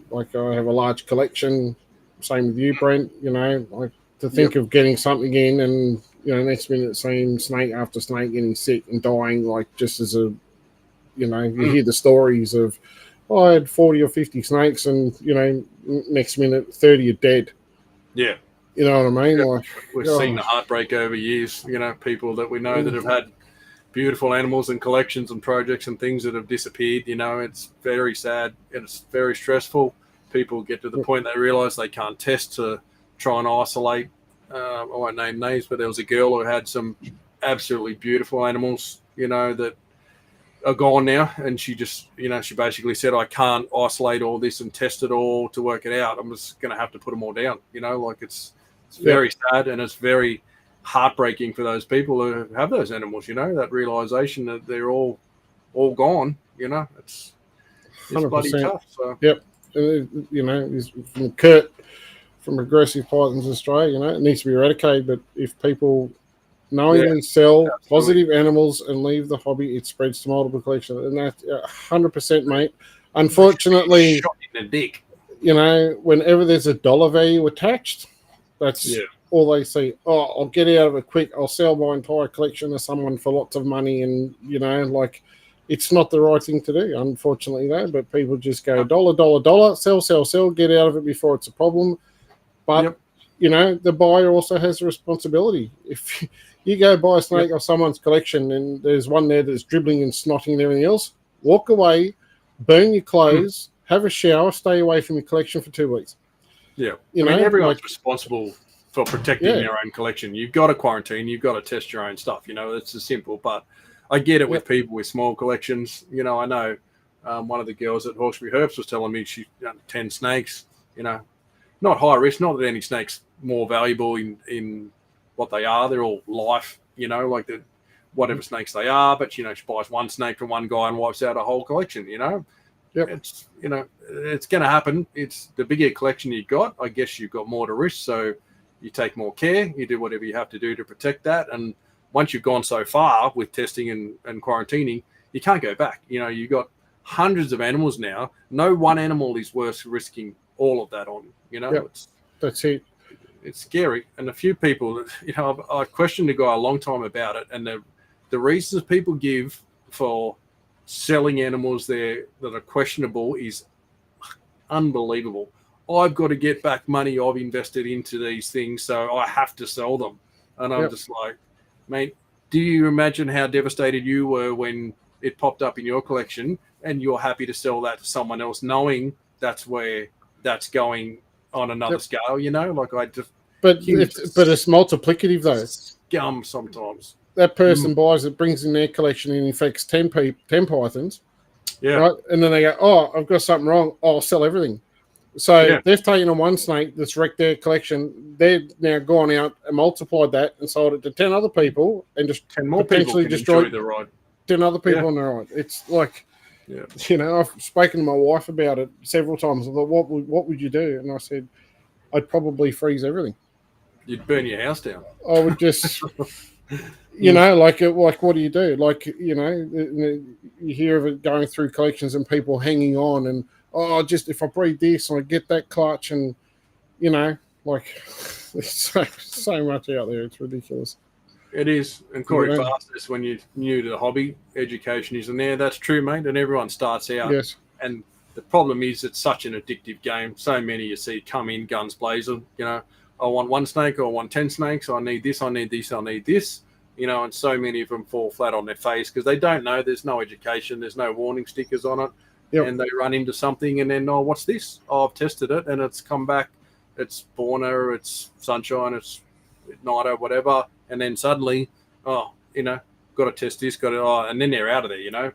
Speaker 1: like I have a large collection. Same with you, Brent, like to think of getting something in and, next minute seeing snake after snake getting sick and dying, like just as a, you hear the stories of, I had 40 or 50 snakes and, next minute 30 are dead.
Speaker 2: Yeah.
Speaker 1: You know what I mean?
Speaker 2: Yeah. Like we've seen the heartbreak over years, people that we know that have had beautiful animals and collections and projects and things that have disappeared. It's very sad and it's very stressful. People get to the point they realize they can't test to try and isolate. I won't name names, but there was a girl who had some absolutely beautiful animals, that are gone now. And she just, she basically said, I can't isolate all this and test it all to work it out. I'm just going to have to put them all down, it's very sad and it's very heartbreaking for those people who have those animals, that realization that they're all all gone. It's
Speaker 1: 100%.
Speaker 2: bloody tough. So.
Speaker 1: Yep. From Kurt from Aggressive Pythons Australia, it needs to be eradicated. But if people knowingly sell positive animals and leave the hobby, it spreads to multiple collections, and that's 100%, mate. Unfortunately,
Speaker 2: shot in the dick.
Speaker 1: Whenever there's a dollar value attached, that's all they see. Oh, I'll get out of it quick. I'll sell my entire collection to someone for lots of money, and it's not the right thing to do, unfortunately, though. But people just go dollar, sell, get out of it before it's a problem. But the buyer also has a responsibility. If you go buy a snake off someone's collection and there's one there that's dribbling and snotting and everything else, walk away, burn your clothes, have a shower, stay away from your collection for 2 weeks.
Speaker 2: Yeah. Everyone's responsible for protecting their own collection. You've got to quarantine. You've got to test your own stuff. It's as simple. But I get it with people with small collections. I know one of the girls at Hawkesbury Herbs was telling me she 10 snakes, not high risk, not that any snake's more valuable in what they are. They're all life, like whatever snakes they are. But, she buys one snake from one guy and wipes out a whole collection, It's, it's going to happen. It's the bigger collection you've got, I guess you've got more to risk. So you take more care. You do whatever you have to do to protect that. And once you've gone so far with testing and quarantining, you can't go back. You've got hundreds of animals now. No one animal is worth risking all of that on.
Speaker 1: That's it.
Speaker 2: It's scary. And a few people, I've questioned a guy a long time about it. And the reasons people give for selling animals there that are questionable is unbelievable. I've got to get back money I've invested into these things, so I have to sell them. And I'm just like, mate, do you imagine how devastated you were when it popped up in your collection and you're happy to sell that to someone else, knowing that's where that's going on another scale, But it's multiplicative, though. Scum sometimes.
Speaker 1: That person buys it, brings in their collection, and infects 10 pythons. Yeah. Right? And then they go, oh, I've got something wrong. I'll sell everything. So they've taken on one snake that's wrecked their collection. They've now gone out and multiplied that and sold it to 10 other people and just
Speaker 2: 10 more potentially destroyed the ride.
Speaker 1: 10 other people on the ride. It's like, I've spoken to my wife about it several times. I thought, what would you do? And I said, I'd probably freeze everything.
Speaker 2: You'd burn your house down.
Speaker 1: I would just... like what do you do? You hear of it going through collections and people hanging on and, just if I breed this and I get that clutch and, there's so much out there. It's ridiculous.
Speaker 2: It is. And Corey Fastest, when you're new to the hobby, education isn't there. That's true, mate. And everyone starts out.
Speaker 1: Yes.
Speaker 2: And the problem is it's such an addictive game. So many you see come in guns blazing. I want one snake or I want 10 snakes. I need this, I need this, I need this. And so many of them fall flat on their face because they don't know. There's no education. There's no warning stickers on it. Yep. And they run into something and then, what's this? I've tested it and it's come back. It's Borna, it's Sunshine, it's Nighter, whatever. And then suddenly, got to test this, and then they're out of there,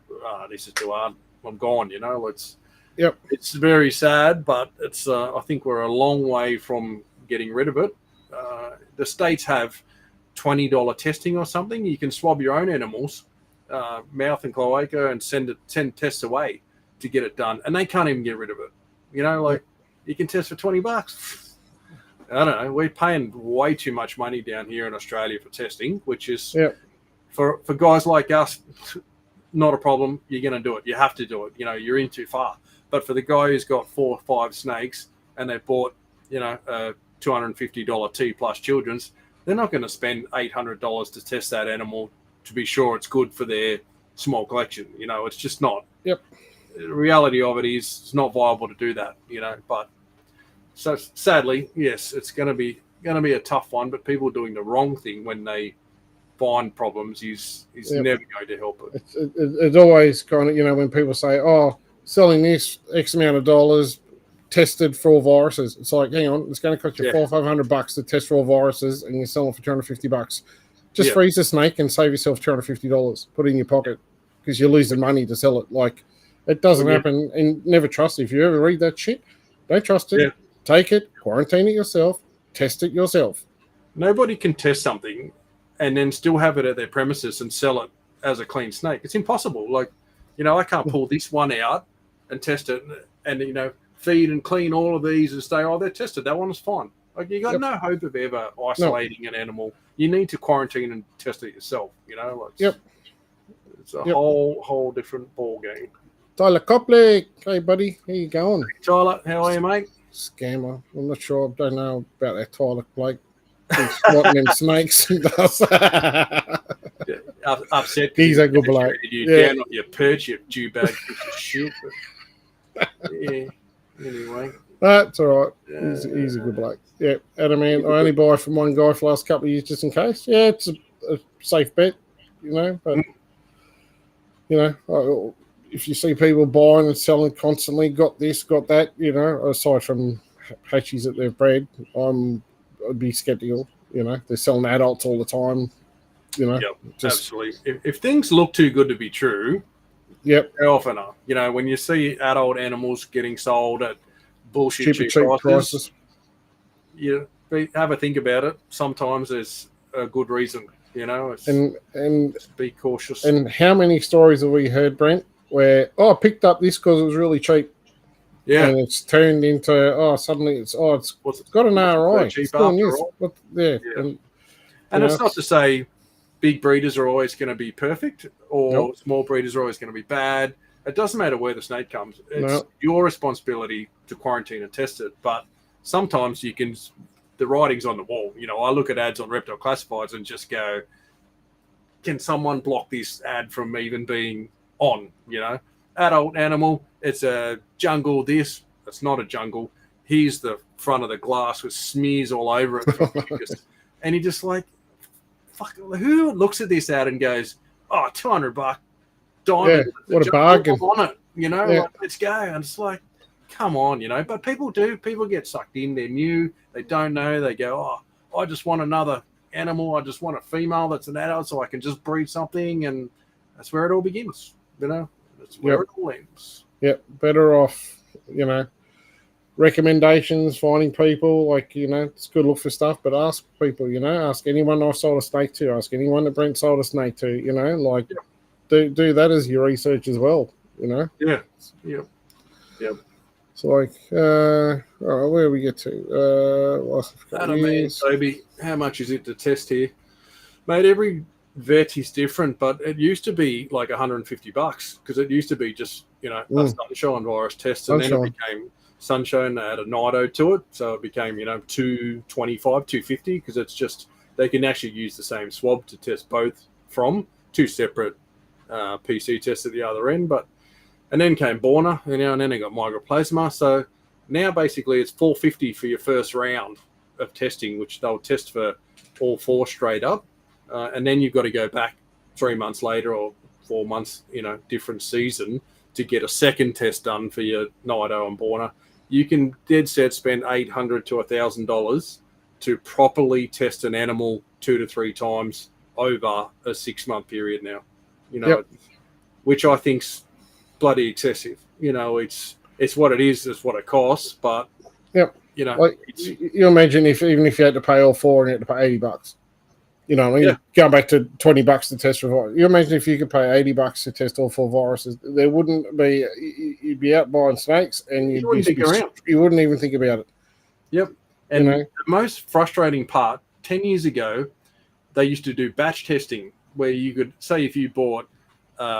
Speaker 2: this is too hard. I'm gone, It's very sad, but it's, I think we're a long way from getting rid of it. The states have $20 testing or something. You can swab your own animals, mouth and cloaca, and send tests away to get it done, and they can't even get rid of it. You can test for $20. I don't know. We're paying way too much money down here in Australia for testing, which is for guys like us, not a problem. You're going to do it. You have to do it. You're in too far. But for the guy who's got 4 or 5 snakes and they bought, a $250 T plus children's, they're not going to spend $800 to test that animal to be sure it's good for their small collection. It's just not.
Speaker 1: Yep.
Speaker 2: The reality of it is it's not viable to do that. But so sadly, yes, it's going to be a tough one. But people doing the wrong thing when they find problems is never going to help it.
Speaker 1: It's always kind of when people say, "Oh, selling this X amount of dollars." Tested for all viruses. It's like, hang on, it's going to cost you $400 or $500 to test for all viruses, and you're selling for $250. Just freeze the snake and save yourself $250. Put it in your pocket because you're losing money to sell it. Like, it doesn't happen, and never trust it. If you ever read that shit, don't trust it. Take it, quarantine it yourself, test it yourself.
Speaker 2: Nobody can test something and then still have it at their premises and sell it as a clean snake. It's impossible. Like, I can't pull this one out and test it and feed and clean all of these and say, oh, they're tested. That one is fine. Like, you got no hope of ever isolating an animal. You need to quarantine and test it yourself. It's a whole different ball game.
Speaker 1: Tyler Copley, hey buddy, how you going?
Speaker 2: Tyler, how are you, mate?
Speaker 1: Scammer. I'm not sure. I don't know about that Tyler Blake. He's swatting them snakes and does.
Speaker 2: Upset.
Speaker 1: He's a good bloke.
Speaker 2: You down on your perch, you Jew-bag piece of shit. But, anyway.
Speaker 1: That's all right. He's a good bloke. Yeah, and I mean, I only buy from one guy for the last couple of years just in case. Yeah, it's a safe bet, but if you see people buying and selling constantly, got this, got that, aside from hatchies that they've bred, I'd be skeptical. They're selling adults all the time.
Speaker 2: Absolutely. If things look too good to be true, they often are. When you see adult animals getting sold at bullshit cheap prices, have a think about it. Sometimes there's a good reason. And be cautious.
Speaker 1: And how many stories have we heard, Brent, where I picked up this because it was really cheap. Yeah, and it's turned into suddenly it's got an RI.
Speaker 2: Cheap after all. And it's not to say big breeders are always going to be perfect or small breeders are always going to be bad. It doesn't matter where the snake comes. It's your responsibility to quarantine and test it. But sometimes the writing's on the wall. I look at ads on reptile classifieds and just go, can someone block this ad from even being on? Adult animal, it's a jungle. It's not a jungle. Here's the front of the glass with smears all over it. And you're just like, fuck, who looks at this ad and goes, oh, $200 diamond.
Speaker 1: Yeah, what a bargain.
Speaker 2: On it, let's go. And it's like, come on, but people do. People get sucked in. They're new. They don't know. They go, oh, I just want another animal. I just want a female that's an adult so I can just breed something. And that's where it all begins. That's where it all ends.
Speaker 1: Yep. Better off, recommendations, finding people, it's good to look for stuff, but ask people, ask anyone I've sold a snake to, ask anyone that Brent sold a snake to, do that as your research as well,
Speaker 2: Yeah.
Speaker 1: So where we get to?
Speaker 2: Toby, how much is it to test here? Mate, every vet is different, but it used to be like $150 because it used to be just, a sunshine virus test, and then it became sunshine. They had a nido to it, so it became, $225, $250 because it's just they can actually use the same swab to test both from two separate PC tests at the other end, and then came Borna, and then they got Microplasma. So now basically it's $450 for your first round of testing, which they'll test for all four straight up. And then you've got to go back 3 months later or 4 months, different season to get a second test done for your Nido and Borna. You can dead set spend $800 to $1,000 to properly test an animal 2 to 3 times over a 6 month period now, which I think's bloody excessive. It's what it is, it's what it costs, but
Speaker 1: you imagine even if you had to pay all four and you had to pay $80. Go back to $20 to test for. You imagine if you could pay $80 to test all 4 viruses, there wouldn't be. You'd be out buying snakes, and you wouldn't even think about it.
Speaker 2: Yep. And the most frustrating part, 10 years ago, they used to do batch testing where you could say if you bought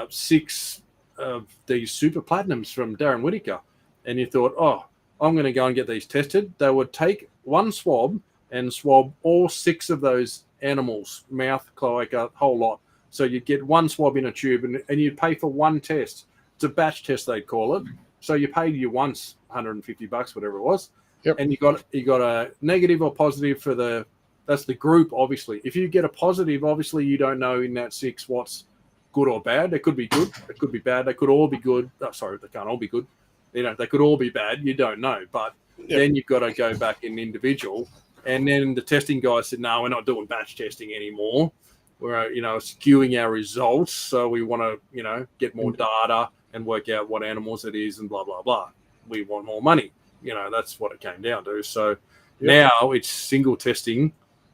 Speaker 2: 6 of these super platinums from Darren Whitaker, and you thought, oh, I'm going to go and get these tested. They would take one swab and swab all 6 of those animals, mouth, cloaca, whole lot. So you'd get one swab in a tube and you'd pay for one test. It's a batch test, they'd call it. So you paid you once $150, whatever it was.
Speaker 1: Yep.
Speaker 2: And you got a negative or positive for that's the group, obviously. If you get a positive, obviously you don't know in that 6 what's good or bad. They could be good, they could be bad, they could all be good. Oh, sorry, they can't all be good. They could all be bad. You don't know. But then you've got to go back in individual. And then the testing guys said, no, we're not doing batch testing anymore. We're, skewing our results. So we want to, get more data and work out what animals it is and blah, blah, blah. We want more money. That's what it came down to. So now it's single testing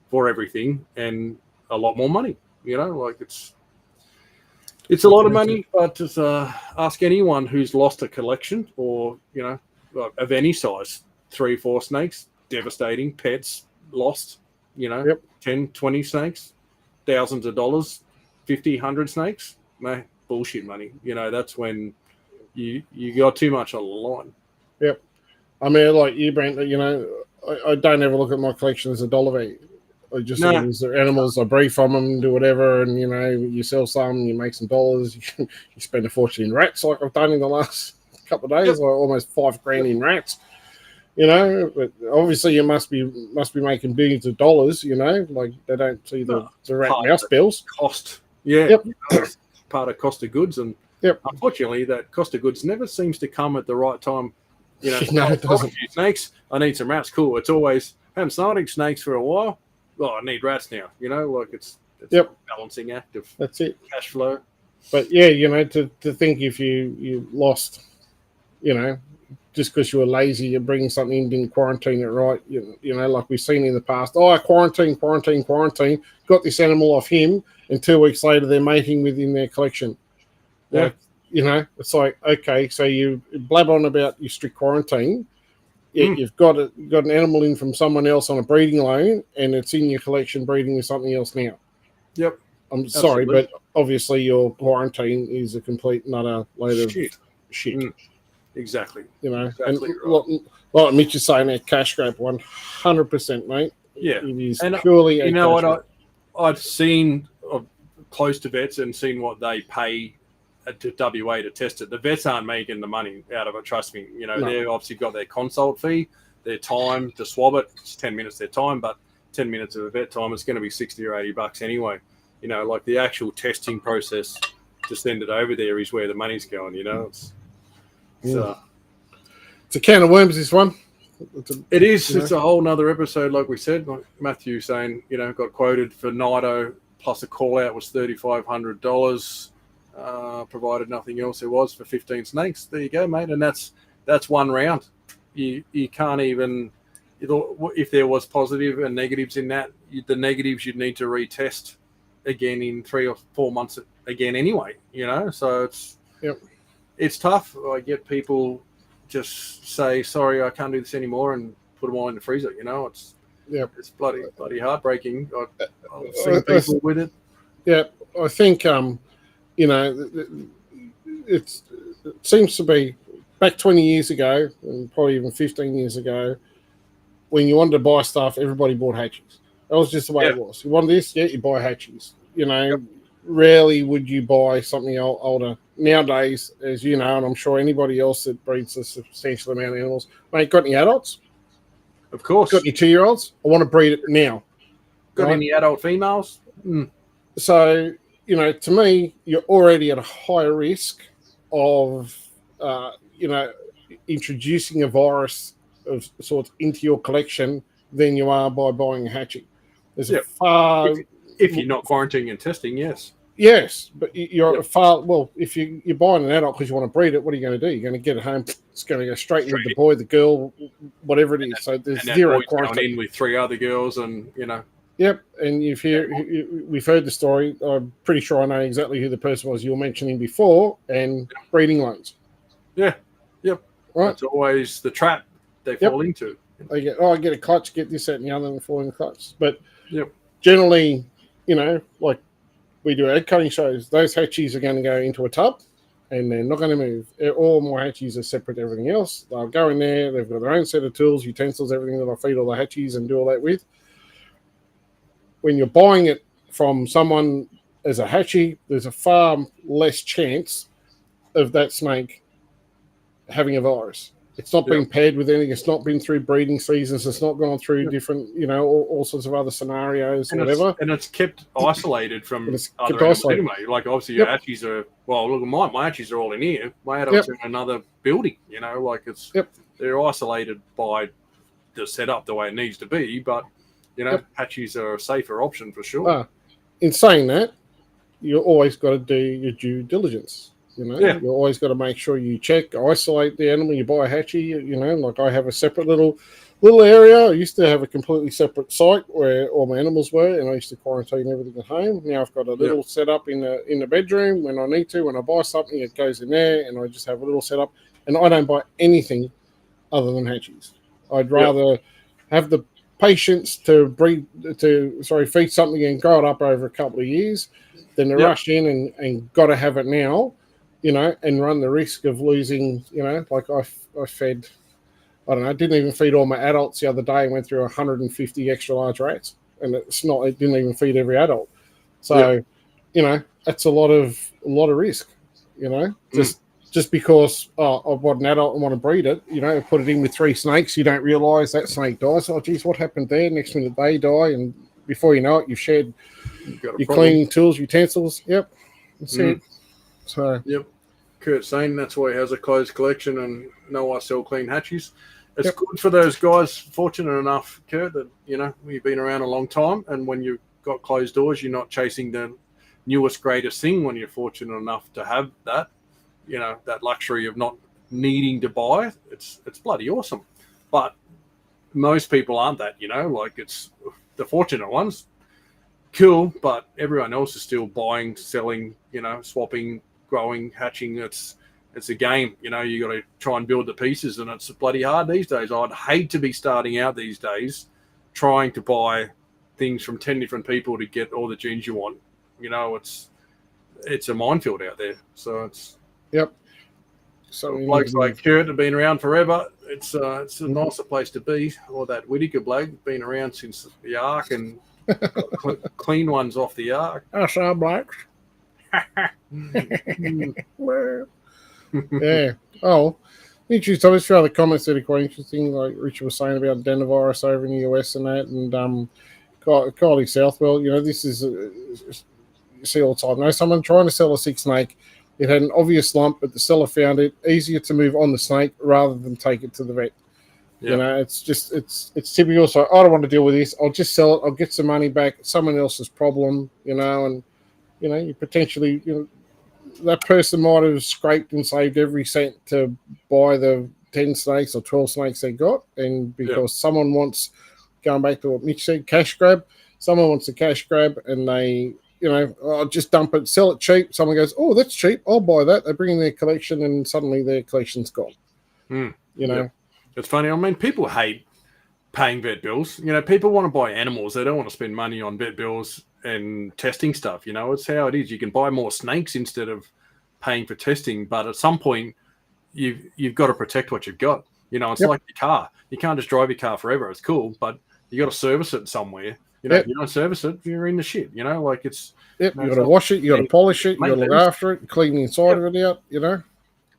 Speaker 2: for everything and a lot more money. It's a lot of money, but just ask anyone who's lost a collection or, of any size, 3 or 4 snakes, devastating, pets, lost, 10, 20 snakes, thousands of dollars, 50, 100 snakes. No, bullshit money. That's when you got too much on the line.
Speaker 1: Yep. I mean, like you, Brent, I don't ever look at my collection as a dollar value. I just look at the animals, I breed from them, do whatever, and you sell some, you make some dollars. You spend a fortune in rats, like I've done in the last couple of days, like almost $5,000 in rats. But obviously you must be making billions of dollars. Like they don't see the rat mouse bills.
Speaker 2: Cost, yep. Part of cost of goods, and unfortunately, that cost of goods never seems to come at the right time.
Speaker 1: No, it doesn't.
Speaker 2: Snakes, I need some rats. Cool. It's always haven't started snakes for a while. Oh, I need rats now. Like it's a balancing act of
Speaker 1: that's it,
Speaker 2: cash flow.
Speaker 1: But to think if you lost, just because you were lazy, you're bringing something in, didn't quarantine it right, like we've seen in the past. Oh, I quarantine, got this animal off him, and 2 weeks later they're mating within their collection.
Speaker 2: Yeah.
Speaker 1: It's like, okay, so you blab on about your strict quarantine. You've got an animal in from someone else on a breeding loan, and it's in your collection breeding with something else now.
Speaker 2: Yep.
Speaker 1: I'm sorry, but obviously your quarantine is a complete nutter load of shit.
Speaker 2: Exactly.
Speaker 1: Exactly and like Mitch is saying, that cash grab 100%, mate.
Speaker 2: Yeah.
Speaker 1: It is purely a cash grab.
Speaker 2: I've seen close to vets and seen what they pay to WA to test it. The vets aren't making the money out of it, trust me. They've obviously got their consult fee, their time to swab it. It's 10 minutes their time, but 10 minutes of a vet time, it's going to be $60 or $80 anyway. Like the actual testing process to send it over there is where the money's going, It's
Speaker 1: a can of worms, this one.
Speaker 2: It is. It's a whole nother episode, like we said. Like Matthew saying, got quoted for Nido plus a call out was $3,500. Provided nothing else there was for 15 snakes. There you go, mate. And that's one round. You can't even, if there was positive and negatives in that, the negatives you'd need to retest again in 3 or 4 months again anyway, so it's tough. I get people just say, sorry, I can't do this anymore, and put them all in the freezer, it's bloody heartbreaking. I've seen people with it.
Speaker 1: Yeah, I think it seems to be back 20 years ago, and probably even 15 years ago, when you wanted to buy stuff, everybody bought hatchies. That was just the way it was. You want this? Yeah, you buy hatchies. Rarely would you buy something older. Nowadays, as you know, and I'm sure anybody else that breeds a substantial amount of animals, mate, got any adults?
Speaker 2: Of course.
Speaker 1: Got any 2-year-olds? I want to breed it now.
Speaker 2: Got any adult females?
Speaker 1: So, to me, you're already at a higher risk of, introducing a virus of sorts into your collection than you are by buying a hatchie. There's a far...
Speaker 2: If you're not quarantining and testing, yes.
Speaker 1: Yes, but you're far... Well, if you're buying an adult because you want to breed it, what are you going to do? You're going to get it home. It's going to go straight into the boy, the girl, whatever it is. So there's zero quarantine.
Speaker 2: Going in with 3 other girls and,
Speaker 1: Yep, and we've heard the story. I'm pretty sure I know exactly who the person was you were mentioning before, and breeding loans.
Speaker 2: Yeah, yep. Right. It's always the trap they fall into.
Speaker 1: They get, I get a clutch, get this, that, and the other, and fall in the clutch. But generally, like we do egg cutting shows, those hatchies are going to go into a tub, and they're not going to move. All my hatchies are separate to everything else. They'll go in there. They've got their own set of tools, utensils, everything that I feed all the hatchies and do all that with. When you're buying it from someone as a hatchie, there's a far less chance of that snake having a virus. It's not been paired with anything. It's not been through breeding seasons. It's not gone through different, all sorts of other scenarios and whatever.
Speaker 2: It's kept isolated from other animals anyway. Like obviously your hatchies are, look, my hatchies are all in here. My adults are in another building, they're isolated by the setup the way it needs to be, but hatchies are a safer option for sure.
Speaker 1: In saying that, you've always got to do your due diligence. You've always got to make sure you check, isolate the animal. You buy a hatchie, like I have a separate little little area. I used to have a completely separate site where all my animals were, and I used to quarantine everything at home. Now I've got a little setup in the bedroom when I need to. When I buy something, it goes in there, and I just have a little setup. And I don't buy anything other than hatchies. I'd rather have the patience to feed something and grow it up over a couple of years than to rush in and got to have it now, and run the risk of losing, like I fed, I don't know, I didn't even feed all my adults the other day and went through 150 extra large rats, and it didn't even feed every adult. So, that's a lot of risk, just because I've got an adult and want to breed it, put it in with 3 snakes, you don't realise that snake dies. Oh, geez, what happened there? Next minute they die, and before you know it, you've shared your cleaning tools, utensils. Yep, that's it. So
Speaker 2: Kurt's saying that's why he has a closed collection and no I sell clean hatchies. It's good for those guys fortunate enough, Kurt, that you've been around a long time, and when you've got closed doors, you're not chasing the newest, greatest thing. When you're fortunate enough to have that, that luxury of not needing to buy, it's bloody awesome. But most people aren't that, like it's the fortunate ones. Cool, but everyone else is still buying, selling, swapping, growing, hatching. It's a game, you got to try and build the pieces, and it's bloody hard these days. I'd hate to be starting out these days trying to buy things from 10 different people to get all the genes you want. It's a minefield out there. So it's so blokes like Kurt have been around forever. It's a nicer place to be. Or that Whittaker bloke, been around since the Ark and clean ones off the Ark.
Speaker 1: That's our blokes. Yeah. Oh, interesting. So there's a few other comments that are quite interesting, like Richard was saying about adenovirus over in the US and that, and Kylie Southwell. This is you see all the time. Someone trying to sell a sick snake. It had an obvious lump, but the seller found it easier to move on the snake rather than take it to the vet. It's just it's typical. So I don't want to deal with this. I'll just sell it. I'll get some money back. It's someone else's problem, and you potentially that person might have scraped and saved every cent to buy the 10 snakes or 12 snakes they got, and because someone wants, going back to what Mitch said, cash grab. Someone wants a cash grab, and they I'll just dump it, sell it cheap. Someone goes, oh, that's cheap, I'll buy that. They bring in their collection, and suddenly their collection's gone.
Speaker 2: It's funny. I mean, people hate paying vet bills. People want to buy animals. They don't want to spend money on vet bills and testing stuff. It's how it is. You can buy more snakes instead of paying for testing, but at some point you've got to protect what you've got. It's like your car. You can't just drive your car forever. It's cool, but you got to service it somewhere. If you don't service it, you're in the shit. Like it's
Speaker 1: you got to wash it, you got to polish it, you got to look after it, clean the inside of it out.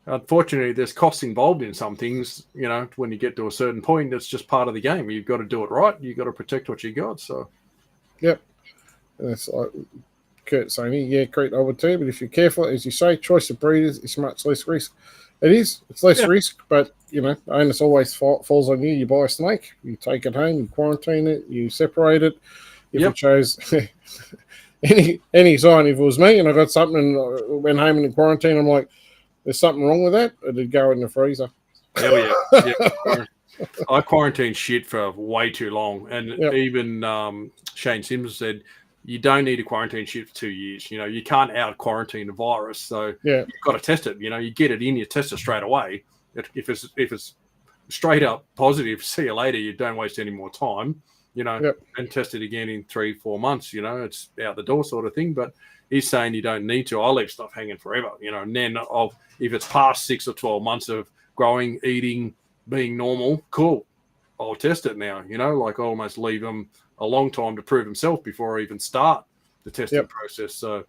Speaker 2: Unfortunately, there's costs involved in some things. When you get to a certain point, it's just part of the game. You've got to do it right. You've got to protect what you got. So,
Speaker 1: and that's like Kurt saying, Kurt, I would too. But if you're careful, as you say, choice of breeders is much less risk. It is. It's less risk, but the onus always falls on you. You buy a snake, you take it home, you quarantine it, you separate it. If you chose any sign, if it was me and I got something and I went home in the quarantine, I'm like, there's something wrong with that, it'd go in the freezer.
Speaker 2: Hell yeah. I quarantined shit for way too long, and even Shane Sims said you don't need to quarantine shit for 2 years. You can't out quarantine a virus, so you've got to test it. You get it in, you test it straight away. If it's straight up positive, see you later. You don't waste any more time. And test it again in 3-4 months. It's out the door sort of thing. But he's saying you don't need to. I'll leave stuff hanging forever. And then if it's past 6 or 12 months of growing, eating, being normal, cool. I'll test it now. Like I almost leave them a long time to prove himself before I even start the testing process. So,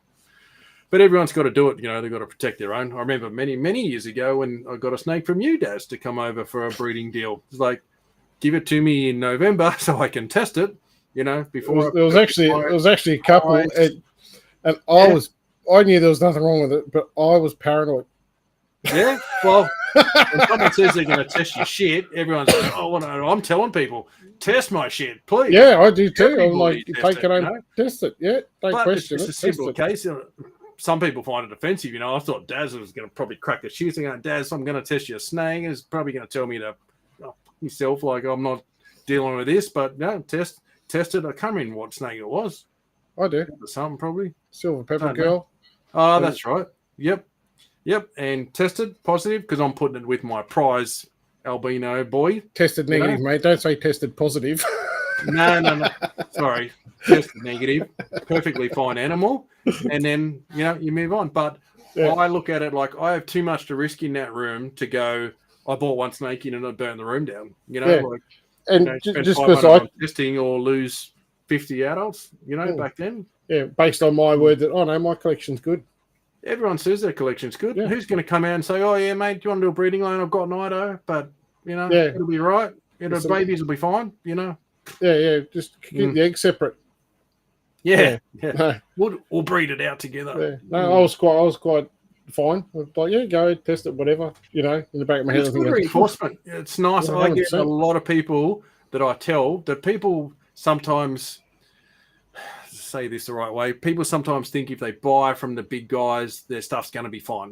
Speaker 2: but everyone's got to do it. They've got to protect their own. I remember many, many years ago when I got a snake from you, Daz, to come over for a breeding deal. It's like, give it to me in November so I can test it. Before
Speaker 1: there was actually a couple, and I knew there was nothing wrong with it, but I was paranoid.
Speaker 2: Yeah, well, when someone says they're going to test your shit, everyone's like, "Oh, well, I'm telling people, test my shit, please."
Speaker 1: Yeah, I do too. I'm like, you take it home, test it. Yeah, don't question it.
Speaker 2: It's a simple case. Some people find it offensive. I thought Daz was going to probably crack the shit. Going, Daz, I'm going to test your snake. He's probably going to tell me to yourself, like I'm not dealing with this, but no, tested. I can't remember what snake it was.
Speaker 1: I do.
Speaker 2: Something probably.
Speaker 1: Silver pepper girl.
Speaker 2: Oh, that's right. Yep. And tested positive because I'm putting it with my prize albino boy.
Speaker 1: Tested negative, mate. Don't say tested positive.
Speaker 2: No. Sorry. Tested negative. Perfectly fine animal. And then, you move on. But I look at it like I have too much to risk in that room to go, I bought one snake in and I burned the room down. Spend
Speaker 1: just
Speaker 2: $500
Speaker 1: because
Speaker 2: on testing or lose 50 adults, back then.
Speaker 1: Yeah, based on my word that, my collection's good.
Speaker 2: Everyone says their collection's good. Yeah. Who's going to come out and say, oh, yeah, mate, do you want to do a breeding loan? I've got an IDO, but, it'll be right. Babies will be fine,
Speaker 1: Yeah, just keep the eggs separate.
Speaker 2: Yeah. We'll breed it out together.
Speaker 1: Yeah. No, I was quite fine. I was like, go test it, whatever, in the back of my head.
Speaker 2: It's good reinforcement. It's nice. I get a lot of people that I tell that people sometimes say this the right way. People sometimes think if they buy from the big guys, their stuff's going to be fine.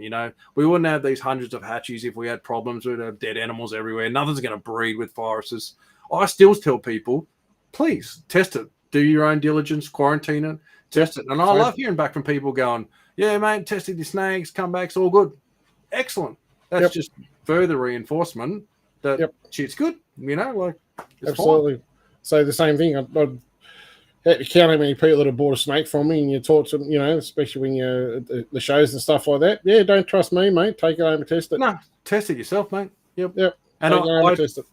Speaker 2: We wouldn't have these hundreds of hatchies if we had problems. We'd have dead animals everywhere. Nothing's going to breed with viruses. I still tell people, please test it. Do your own diligence, quarantine it, test it. And I love hearing back from people going, yeah, mate, tested your snakes, come back, it's all good. Excellent. That's just further reinforcement that shit's good,
Speaker 1: absolutely. Fine. So the same thing. I'd had to count how many people that have bought a snake from me, and you talk to them, especially when you're at the shows and stuff like that. Yeah, don't trust me, mate. Take it home and test it.
Speaker 2: No, test it yourself, mate. Yep.
Speaker 1: And test it.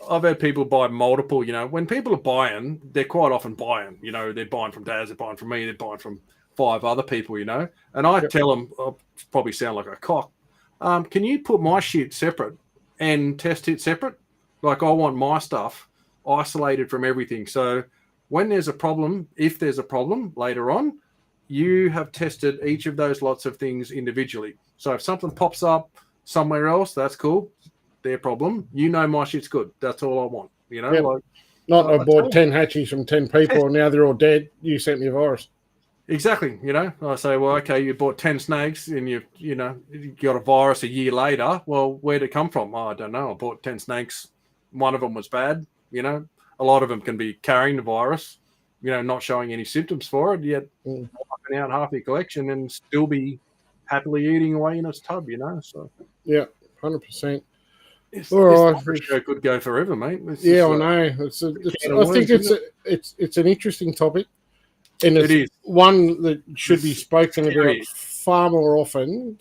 Speaker 2: I've had people buy multiple, when people are buying, they're quite often buying, they're buying from Daz, they're buying from me, they're buying from 5 other people, and I tell them, I'll probably sound like a cock, can you put my shit separate and test it separate? Like I want my stuff isolated from everything. So when there's a problem, if there's a problem later on, you have tested each of those lots of things individually. So if something pops up somewhere else, that's cool. Their problem. My shit's good. That's all I want.
Speaker 1: Not I bought 10 hatchies from 10 people and now they're all dead. You sent me a virus.
Speaker 2: Exactly. I say, well, okay, you bought 10 snakes and you got a virus a year later. Well, where'd it come from? Oh, I don't know. I bought 10 snakes. One of them was bad. A lot of them can be carrying the virus, not showing any symptoms for it, yet wiping out half your collection and still be happily eating away in its tub, So
Speaker 1: yeah, 100%.
Speaker 2: This show could go forever, mate.
Speaker 1: I know. I think it's an interesting topic, and it is one that should be spoken about far more often.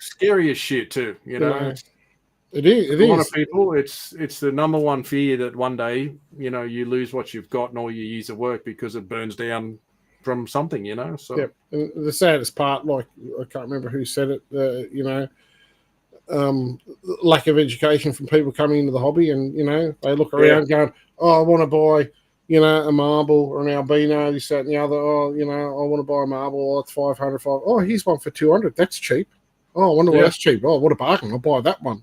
Speaker 2: Scary as shit too.
Speaker 1: It is.
Speaker 2: A lot of people, it's the number one fear that one day, you lose what you've got and all your years of work because it burns down from something. So
Speaker 1: and the saddest part, like I can't remember who said it. Lack of education from people coming into the hobby, and they look around going, I want to buy a marble or an albino, this, that, and the other. I want to buy a marble. It's 500. Here's one for 200. That's cheap. I wonder why that's cheap. What a bargain. I'll buy that one.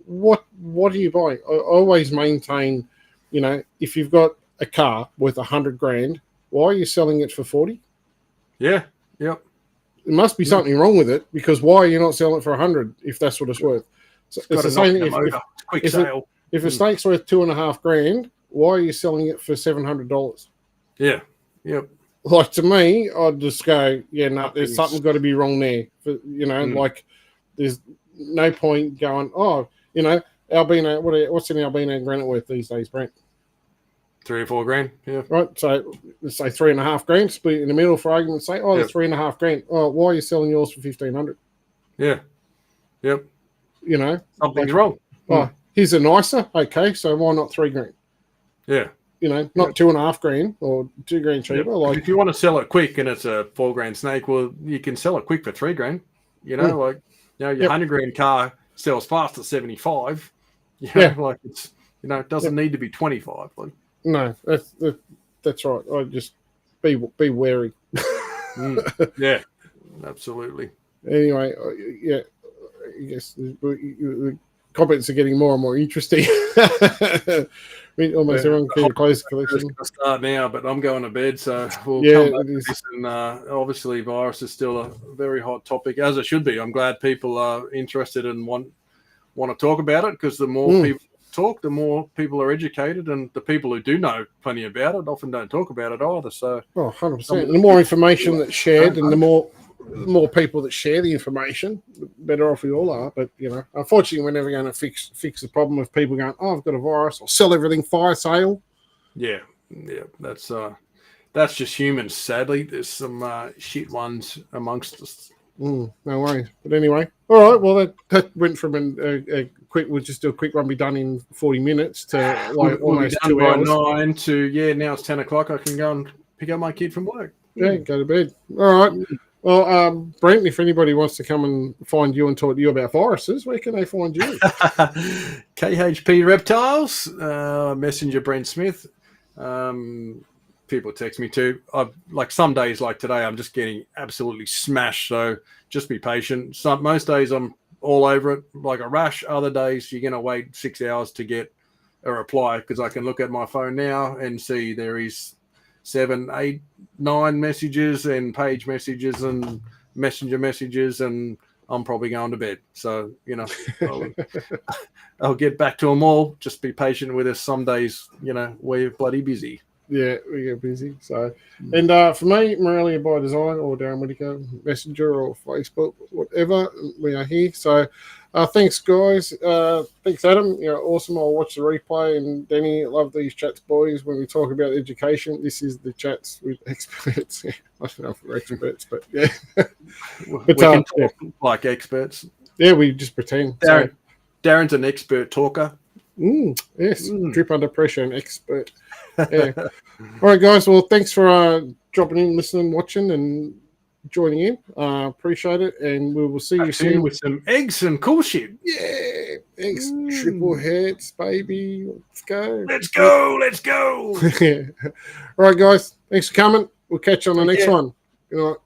Speaker 1: What are you buying? I always maintain, if you've got a car worth $100,000, why are you selling it for 40?
Speaker 2: Yeah. Yep.
Speaker 1: There must be something wrong with it, because why are you not selling it for 100 if that's what it's worth? So it's the same thing. If a snake's worth $2,500, why are you selling it for $700?
Speaker 2: Yeah. Yep.
Speaker 1: Like, to me, I'd just go, there's something got to be wrong there. Like there's no point going, albino. What's an albino granite worth these days, Brent?
Speaker 2: $3 or $4 grand, yeah.
Speaker 1: Right, so let's say $3,500, split it in the middle for argument's sake. That's $3,500. Why are you selling yours for $1,500?
Speaker 2: Yeah, yep.
Speaker 1: Something's
Speaker 2: wrong.
Speaker 1: Here's a nicer. Okay, so why not $3,000?
Speaker 2: Yeah,
Speaker 1: not $2,500 or $2,000 cheaper.
Speaker 2: Yep.
Speaker 1: Like,
Speaker 2: if you want to sell it quick and it's a $4,000 snake, well, you can sell it quick for $3,000. Your $100,000 car sells fast at 75. Like it's it doesn't need to be 25. Like.
Speaker 1: No, that's right. I just be wary.
Speaker 2: Yeah, absolutely.
Speaker 1: Anyway, I guess the comments are getting more and more interesting. Almost everyone can close the collection.
Speaker 2: I'll start now, but I'm going to bed, so we'll come back to this. And obviously, virus is still a very hot topic, as it should be. I'm glad people are interested and want to talk about it, because the more people talk, the more people are educated, and the people who do know plenty about it often don't talk about it either. So,
Speaker 1: 100%. The more information that's shared, and the more people that share the information, the better off we all are. But unfortunately, we're never going to fix the problem of people going, "Oh, I've got a virus," or sell everything fire sale.
Speaker 2: Yeah, that's just humans. Sadly, there's some shit ones amongst us.
Speaker 1: No worries. But anyway, all right. Well, that went from a quick. We'll just do a quick one. Be done in 40 minutes to like almost 2 hours.
Speaker 2: 9 to now it's 10 o'clock. I can go and pick up my kid from work.
Speaker 1: Yeah, go to bed. All right. Well, Brent, if anybody wants to come and find you and talk to you about viruses, where can they find you?
Speaker 2: KHP Reptiles, Messenger Brent Smith. People text me too. Like some days like today, I'm just getting absolutely smashed. So just be patient. Most days I'm all over it like a rush. Other days you're going to wait 6 hours to get a reply, because I can look at my phone now and see there is 7, 8, 9 messages and page messages and messenger messages, and I'm probably going to bed. So, I'll get back to them all. Just be patient with us. Some days, we're bloody busy.
Speaker 1: Yeah, we get busy. So, and for me, Morelia by Design or Darren Whittaker, Messenger or Facebook, whatever, we are here. So, thanks, guys. Thanks, Adam. Awesome. I'll watch the replay. And Denny, love these chats, boys. When we talk about education, this is the chats with experts. I don't know if we're experts, but yeah.
Speaker 2: We can talk like experts.
Speaker 1: Yeah, we just pretend.
Speaker 2: Darren's an expert talker.
Speaker 1: Yes, drip under pressure, an expert. Yeah. All right, guys. Well, thanks for dropping in, listening, watching, and joining in. Appreciate it, and we will see you soon
Speaker 2: with some eggs and cool shit.
Speaker 1: Yeah, eggs, triple heads, baby. Let's go.
Speaker 2: Let's go. Let's go.
Speaker 1: All right, guys. Thanks for coming. We'll catch you on the next one. Good night.